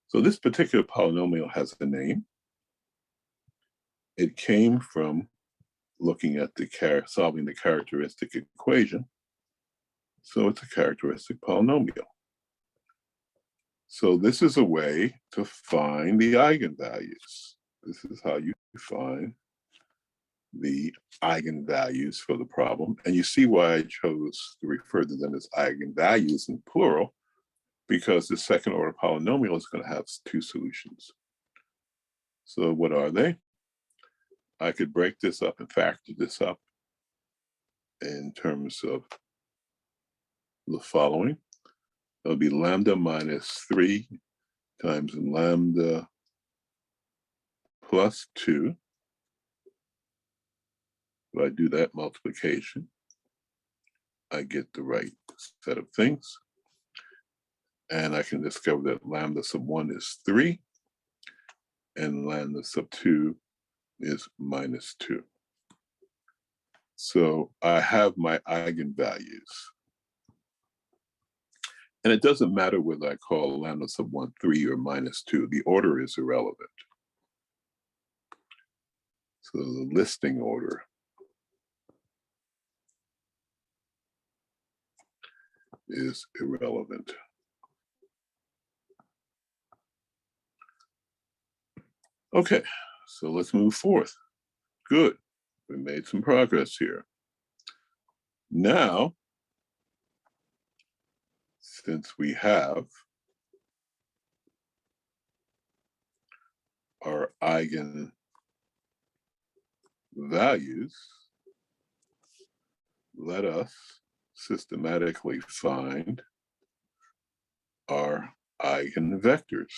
So this particular polynomial has a name. It came from looking at solving the characteristic equation. So it's a characteristic polynomial. So this is a way to find the eigenvalues. This is how you find the eigenvalues for the problem. And you see why I chose to refer to them as eigenvalues in plural, because the second order polynomial is going to have two solutions. So what are they? I could break this up and factor this up in terms of the following. It'll be lambda minus 3 times lambda plus 2. If I do that multiplication, I get the right set of things. And I can discover that lambda sub 1 is 3, and lambda sub 2 is minus 2. So I have my eigenvalues. And it doesn't matter whether I call lambda sub 1 3 or minus 2. The order is irrelevant. So the listing order is irrelevant. Okay, so let's move forth. Good, we made some progress here. Now, since we have our eigenvalues, let us systematically find our eigenvectors.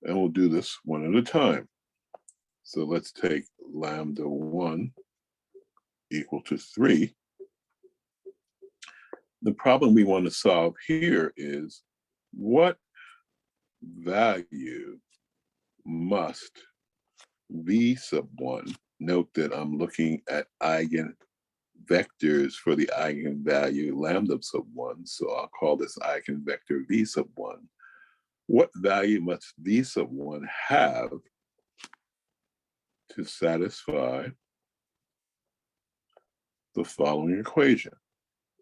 And we'll do this one at a time. So let's take lambda 1 equal to 3. The problem we want to solve here is what value must v sub 1, note that I'm looking at eigenvectors for the eigenvalue lambda sub 1, so I'll call this eigenvector v sub 1. What value must v sub 1 have to satisfy the following equation?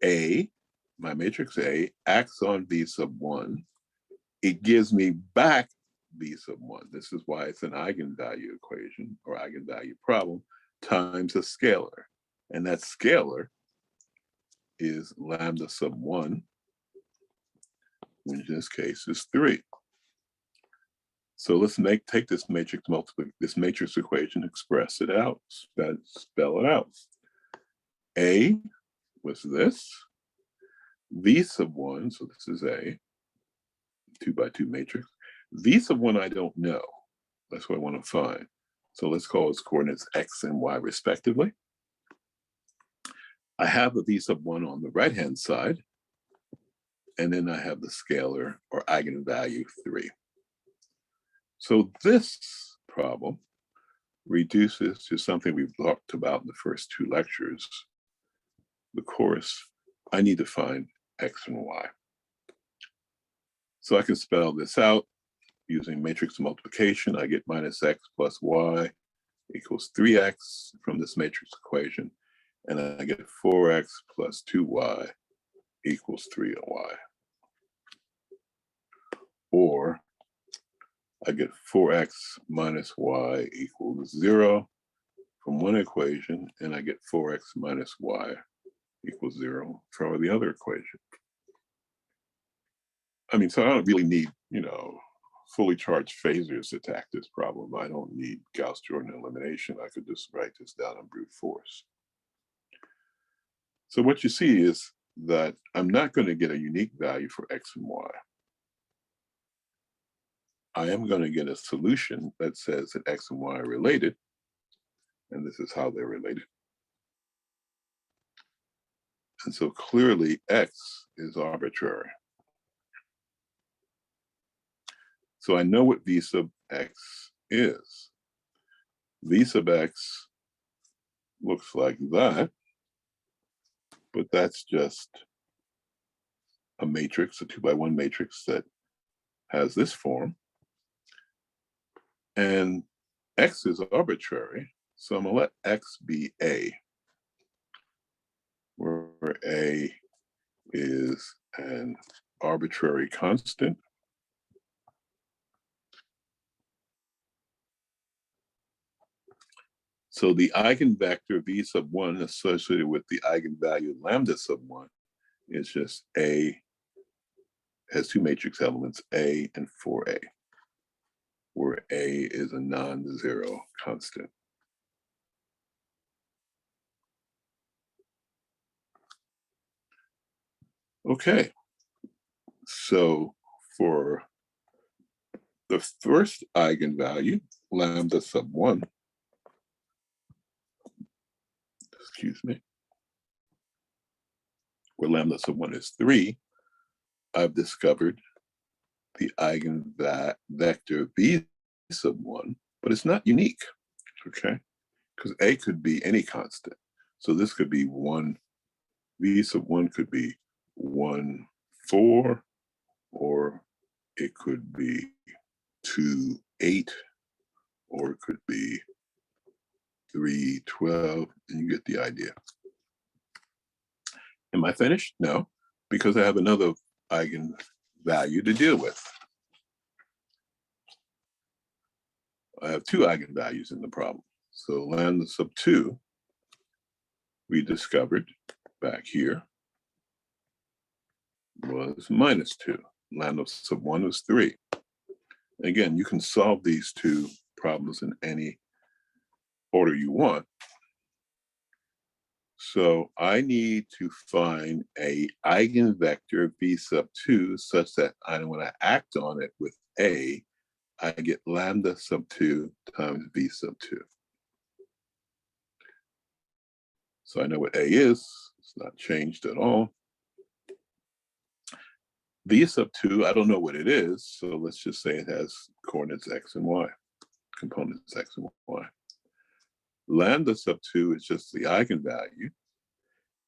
A, my matrix A, acts on v sub 1. It gives me back v sub 1. This is why it's an eigenvalue equation or eigenvalue problem times a scalar. And that scalar is lambda sub 1, which in this case is 3. So let's take this matrix equation, express it out, spell it out. A was this, v sub 1, so this is A, 2 by 2 matrix. V sub 1 I don't know. That's what I want to find. So let's call its coordinates x and y respectively. I have a v sub 1 on the right-hand side, and then I have the scalar or eigenvalue 3. So this problem reduces to something we've talked about in the first 2 lectures. The course, I need to find x and y. So I can spell this out using matrix multiplication. I get minus x plus y equals 3x from this matrix equation. And I get 4x plus 2y equals 3y. Or I get 4x minus y equals 0 from one equation, and I get 4x minus y equals 0 from the other equation. I mean, so I don't really need, fully charged phasors to attack this problem. I don't need Gauss-Jordan elimination. I could just write this down on brute force. So what you see is that I'm not going to get a unique value for x and y. I am going to get a solution that says that x and y are related, and this is how they're related. And so clearly x is arbitrary. So I know what v sub x is. V sub x looks like that, but that's just a matrix, a 2x1 matrix that has this form. And x is arbitrary, so I'm gonna let x be a, where a is an arbitrary constant. So the eigenvector v sub 1 associated with the eigenvalue lambda sub 1 is just a, has 2 matrix elements, a and 4a, where a is a non-zero constant. Okay, so for the first eigenvalue, lambda sub 1, where lambda sub 1 is 3, I've discovered the eigenvector v sub 1, but it's not unique, okay? Because a could be any constant. So this could be 1, v sub 1 could be 1, 4, or it could be 2, 8, or it could be 3, 12, and you get the idea. Am I finished? No, because I have another eigenvalue to deal with. I have 2 eigenvalues in the problem. So lambda sub 2, we discovered back here, was minus 2. Lambda sub 1 was 3. Again, you can solve these 2 problems in any order you want. So I need to find a eigenvector v sub 2 such that when I act on it with a, I get lambda sub 2 times v sub 2. So I know what a is. It's not changed at all. V sub 2, I don't know what it is. So let's just say it has coordinates x and y, components x and y. Lambda sub 2 is just the eigenvalue.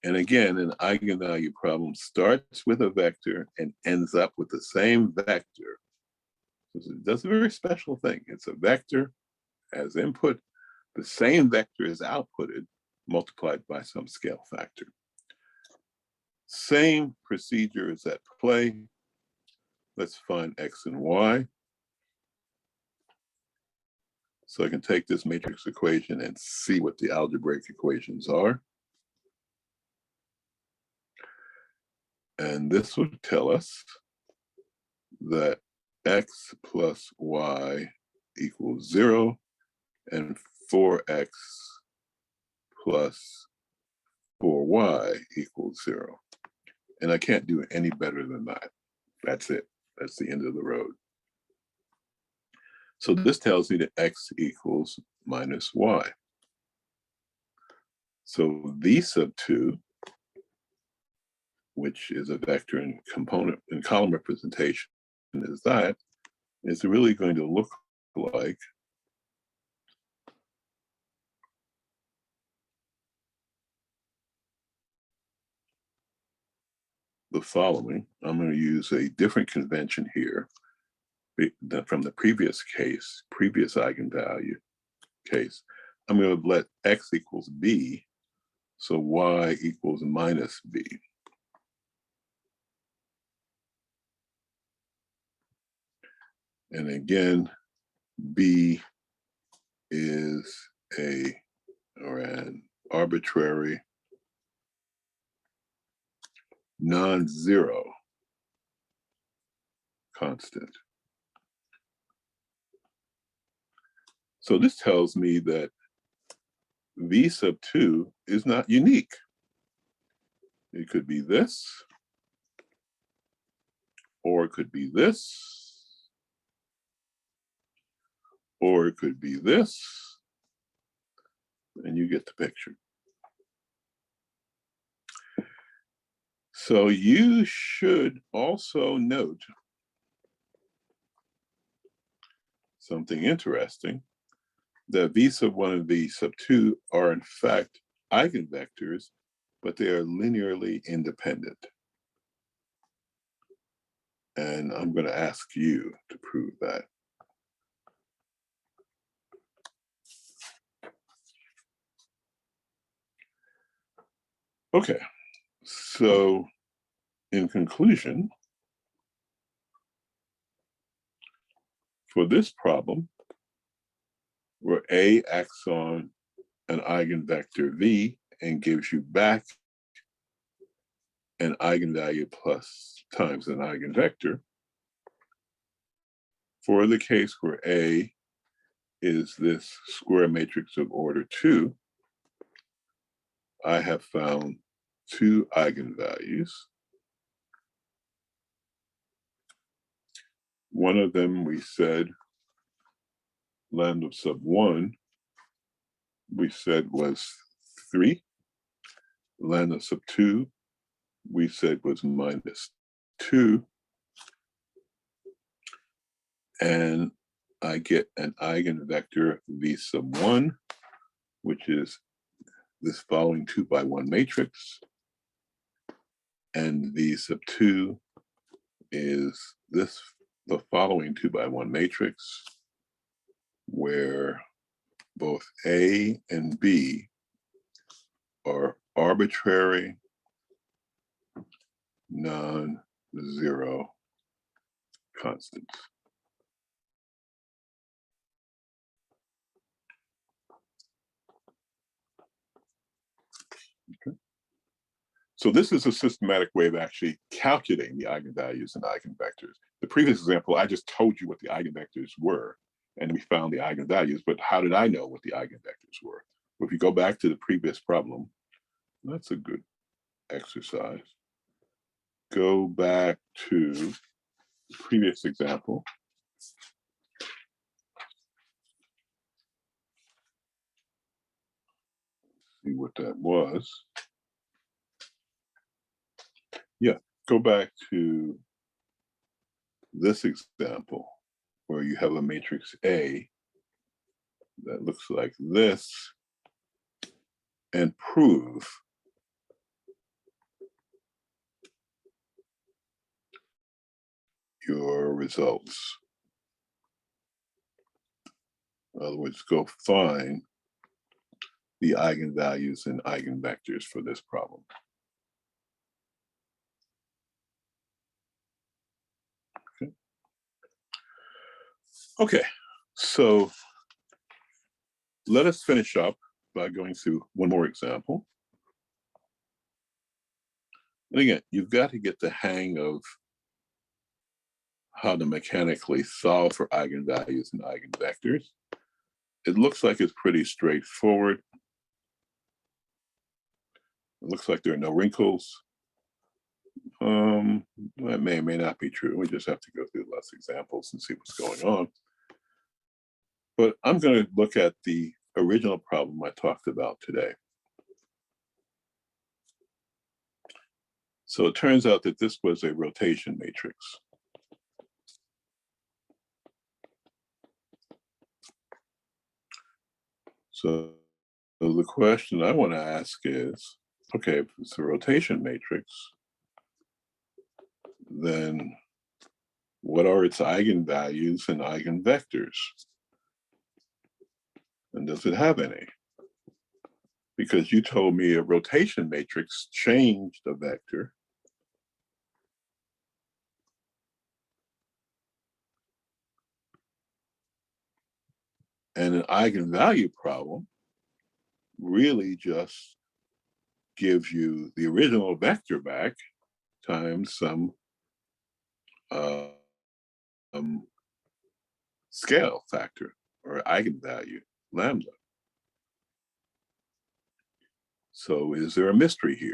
And again, an eigenvalue problem starts with a vector and ends up with the same vector. That's a very special thing. It's a vector as input. The same vector is outputted, multiplied by some scale factor. Same procedure is at play. Let's find x and y. So I can take this matrix equation and see what the algebraic equations are. And this would tell us that x plus y equals 0 and 4x plus 4y equals 0. And I can't do any better than that. That's it. That's the end of the road. So this tells me that x equals minus y. So v sub 2 which is a vector and component and column representation, is really going to look like the following. I'm going to use a different convention here from the previous eigenvalue case. I'm going to let x equals b, so y equals minus b. And again, b is an arbitrary non-zero constant. So this tells me that v sub 2 is not unique. It could be this, or it could be this, or it could be this, and you get the picture. So you should also note something interesting, that v sub 1 and v sub 2 are in fact eigenvectors, but they are linearly independent. And I'm going to ask you to prove that. Okay, so in conclusion, for this problem, where A acts on an eigenvector V and gives you back an eigenvalue plus times an eigenvector, for the case where A is this square matrix of order 2, I have found 2 eigenvalues. One of them we said, lambda sub 1, we said was 3. Lambda sub 2, we said was minus 2. And I get an eigenvector v sub 1, which is this following 2 by 1 matrix. And v sub 2 is the following 2 by 1 matrix, where both A and B are arbitrary non-zero constants. Okay. So this is a systematic way of actually calculating the eigenvalues and eigenvectors. The previous example, I just told you what the eigenvectors were, and we found the eigenvalues, but how did I know what the eigenvectors were? Well, if you go back to the previous problem, that's a good exercise. Go back to the previous example. See what that was. Yeah, go back to this example where you have a matrix A that looks like this, and prove your results. In other words, go find the eigenvalues and eigenvectors for this problem. Okay, so let us finish up by going through one more example. And again, you've got to get the hang of how to mechanically solve for eigenvalues and eigenvectors. It looks like it's pretty straightforward. It looks like there are no wrinkles. That may or may not be true. We just have to go through less examples and see what's going on. But I'm going to look at the original problem I talked about today. So it turns out that this was a rotation matrix. So the question I want to ask is, okay, if it's a rotation matrix, then what are its eigenvalues and eigenvectors? And does it have any? Because you told me a rotation matrix changed a vector. And an eigenvalue problem really just gives you the original vector back times some scale factor or eigenvalue, lambda. So is there a mystery here?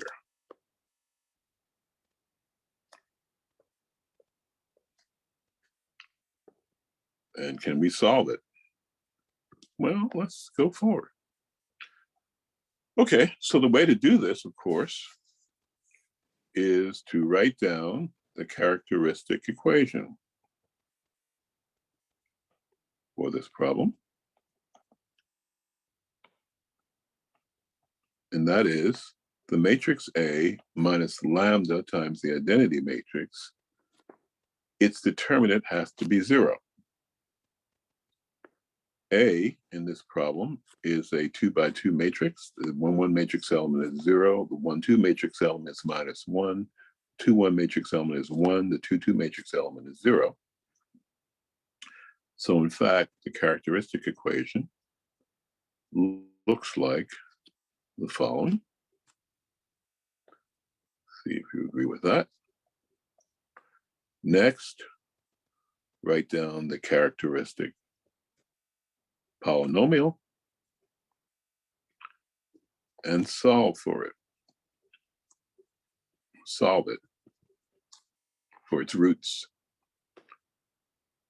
And can we solve it? Well, let's go forward. Okay, so the way to do this, of course, is to write down the characteristic equation for this problem. And that is the matrix A minus lambda times the identity matrix. Its determinant has to be 0. A in this problem is a 2x2 matrix. The 1-1 matrix element is 0. The 1-2 matrix element is -1. 2-1 matrix element is 1. The 2-2 matrix element is 0. So in fact, the characteristic equation looks like the following. See if you agree with that. Next, write down the characteristic polynomial and solve for it. Solve it for its roots.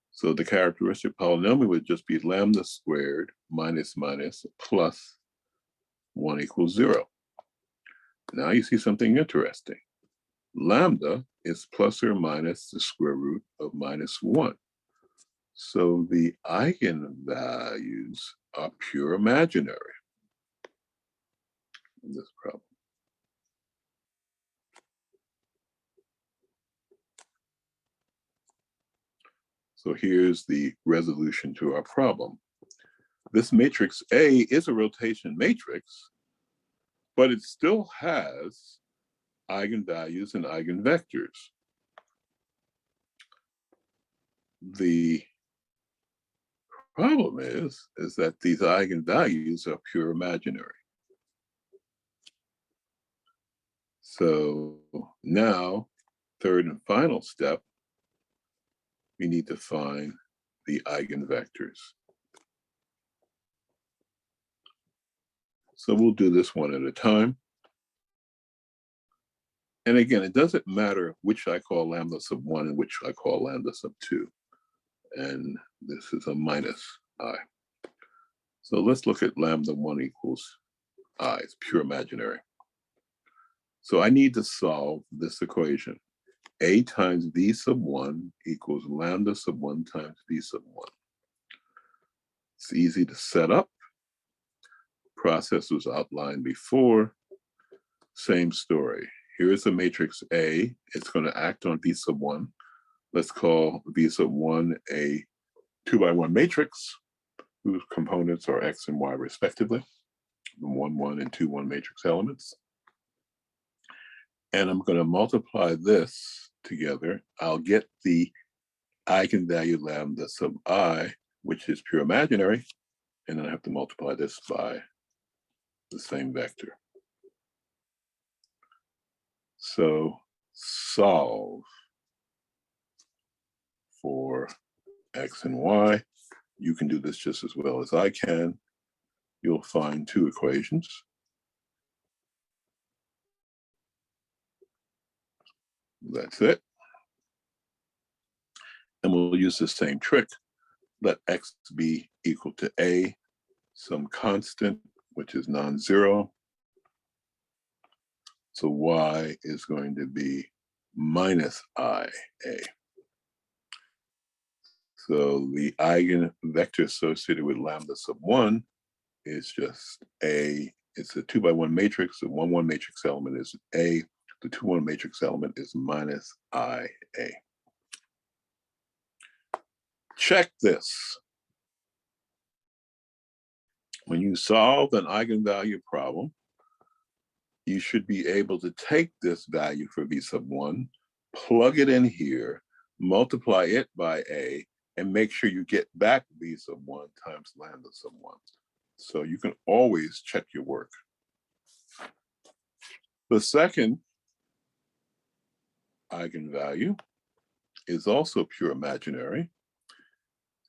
So the characteristic polynomial would just be lambda squared minus plus 1 equals 0. Now you see something interesting. Lambda is plus or minus the square root of -1. So the eigenvalues are pure imaginary in this problem. So here's the resolution to our problem. This matrix A is a rotation matrix, but it still has eigenvalues and eigenvectors. The problem is that these eigenvalues are pure imaginary. So now, third and final step, we need to find the eigenvectors. So we'll do this one at a time. And again, it doesn't matter which I call lambda sub 1 and which I call lambda sub 2. And this is a minus I. So let's look at lambda 1 equals I. It's pure imaginary. So I need to solve this equation. A times v sub 1 equals lambda sub 1 times v sub 1. It's easy to set up. Process was outlined before. Same story. Here's the matrix A. It's going to act on v sub 1. Let's call v sub 1 a 2x1 matrix whose components are x and y respectively, the 1-1 and 2-1 matrix elements. And I'm going to multiply this together. I'll get the eigenvalue lambda sub I, which is pure imaginary, and then I have to multiply this by the same vector. So solve for x and y. You can do this just as well as I can. You'll find two equations. That's it. And we'll use the same trick. Let x be equal to a, some constant, which is non-zero. So y is going to be minus IA. So the eigenvector associated with lambda sub 1 is just A. It's a 2x1 matrix. The 1-1 matrix element is A. The 2-1 matrix element is minus IA. Check this. When you solve an eigenvalue problem, you should be able to take this value for v sub 1, plug it in here, multiply it by A, and make sure you get back v sub 1 times lambda sub 1. So you can always check your work. The second eigenvalue is also pure imaginary.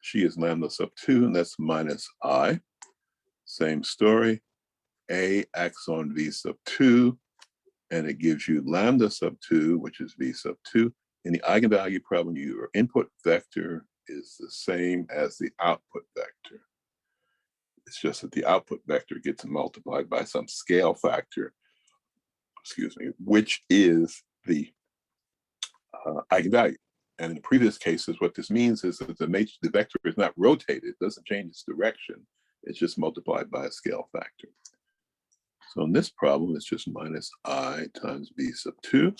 She is lambda sub 2, and that's minus I. Same story. A acts on v sub 2, and it gives you lambda sub 2, which is v sub 2. In the eigenvalue problem, your input vector is the same as the output vector. It's just that the output vector gets multiplied by some scale factor, which is the eigenvalue. And in the previous cases, what this means is that the vector is not rotated, it doesn't change its direction, it's just multiplied by a scale factor. So in this problem, it's just minus I times v sub 2.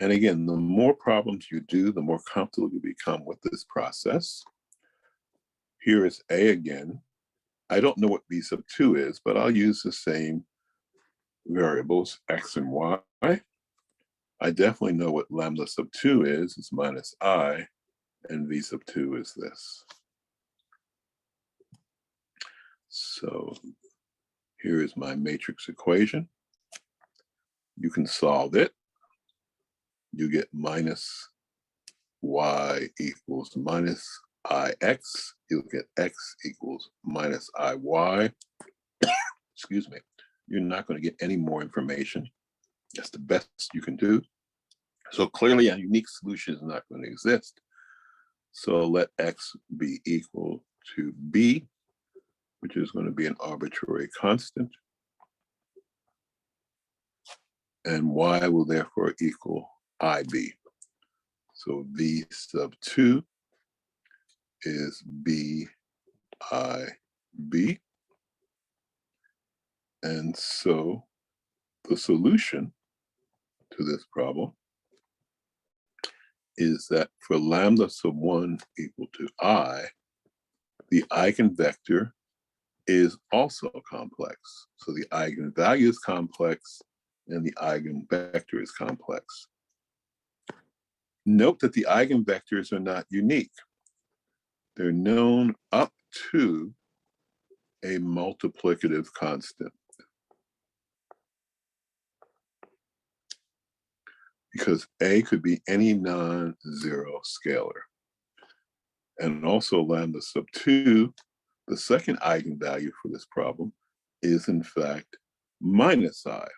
And again, the more problems you do, the more comfortable you become with this process. Here is A again. I don't know what v sub 2 is, but I'll use the same variables, x and y. I definitely know what lambda sub 2 is. It's minus I, and v sub 2 is this. So here is my matrix equation. You can solve it. You get minus y equals minus ix. You'll get x equals minus iy. Excuse me. You're not going to get any more information. That's the best you can do. So clearly a unique solution is not going to exist. So let x be equal to b, which is going to be an arbitrary constant. And y will therefore equal ib. So v sub 2 is b ib. And so the solution to this problem is that for lambda sub 1 equal to I, the eigenvector is also complex. So the eigenvalue is complex and the eigenvector is complex. Note that the eigenvectors are not unique. They're known up to a multiplicative constant. Because A could be any non-zero scalar. And also lambda sub 2, the second eigenvalue for this problem, is in fact minus I.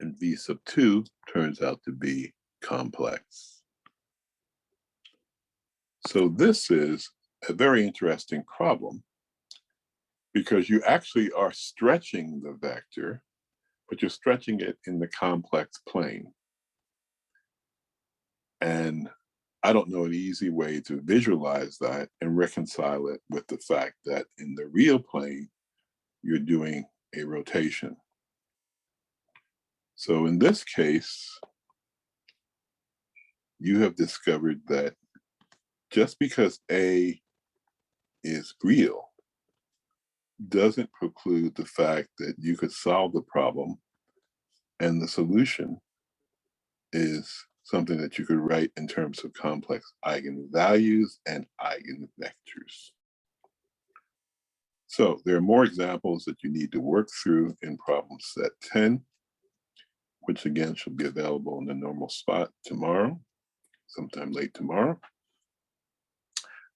And v sub 2 turns out to be complex. So this is a very interesting problem because you actually are stretching the vector, but you're stretching it in the complex plane. And I don't know an easy way to visualize that and reconcile it with the fact that in the real plane, you're doing a rotation. So in this case, you have discovered that just because A is real doesn't preclude the fact that you could solve the problem and the solution is something that you could write in terms of complex eigenvalues and eigenvectors. So there are more examples that you need to work through in problem set 10, which again should be available in the normal spot tomorrow, sometime late tomorrow.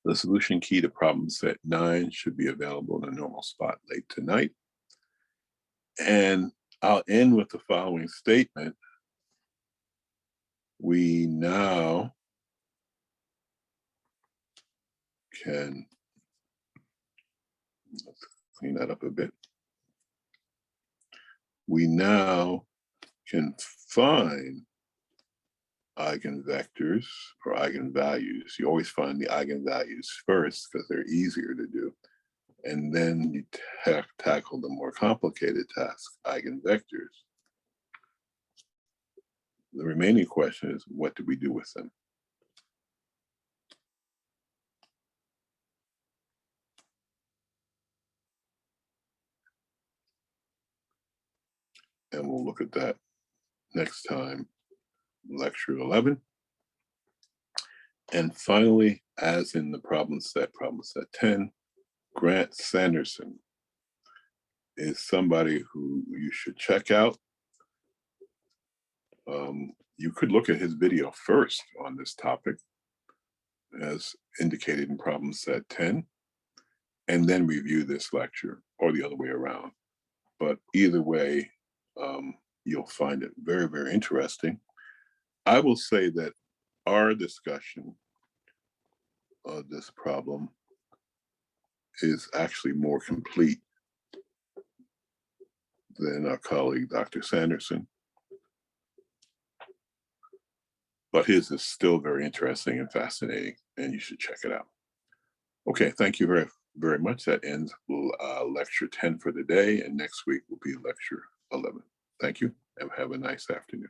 The solution key to problem set 9 should be available in the normal spot late tonight. And I'll end with the following statement. We now can, let's clean that up a bit. we now can find eigenvectors or eigenvalues. You always find the eigenvalues first because they're easier to do. And then you tackle the more complicated task, eigenvectors. The remaining question is, what do we do with them? And we'll look at that next time, lecture 11. And finally, as in the problem set 10, Grant Sanderson is somebody who you should check out. You could look at his video first on this topic, as indicated in problem set 10, and then review this lecture, or the other way around. But either way, you'll find it very, very interesting. I will say that our discussion of this problem is actually more complete than our colleague, Dr. Sanderson. But his is still very interesting and fascinating, and you should check it out. Okay, thank you very, very much. That ends lecture 10 for the day, and next week will be lecture 11. Thank you, and have a nice afternoon.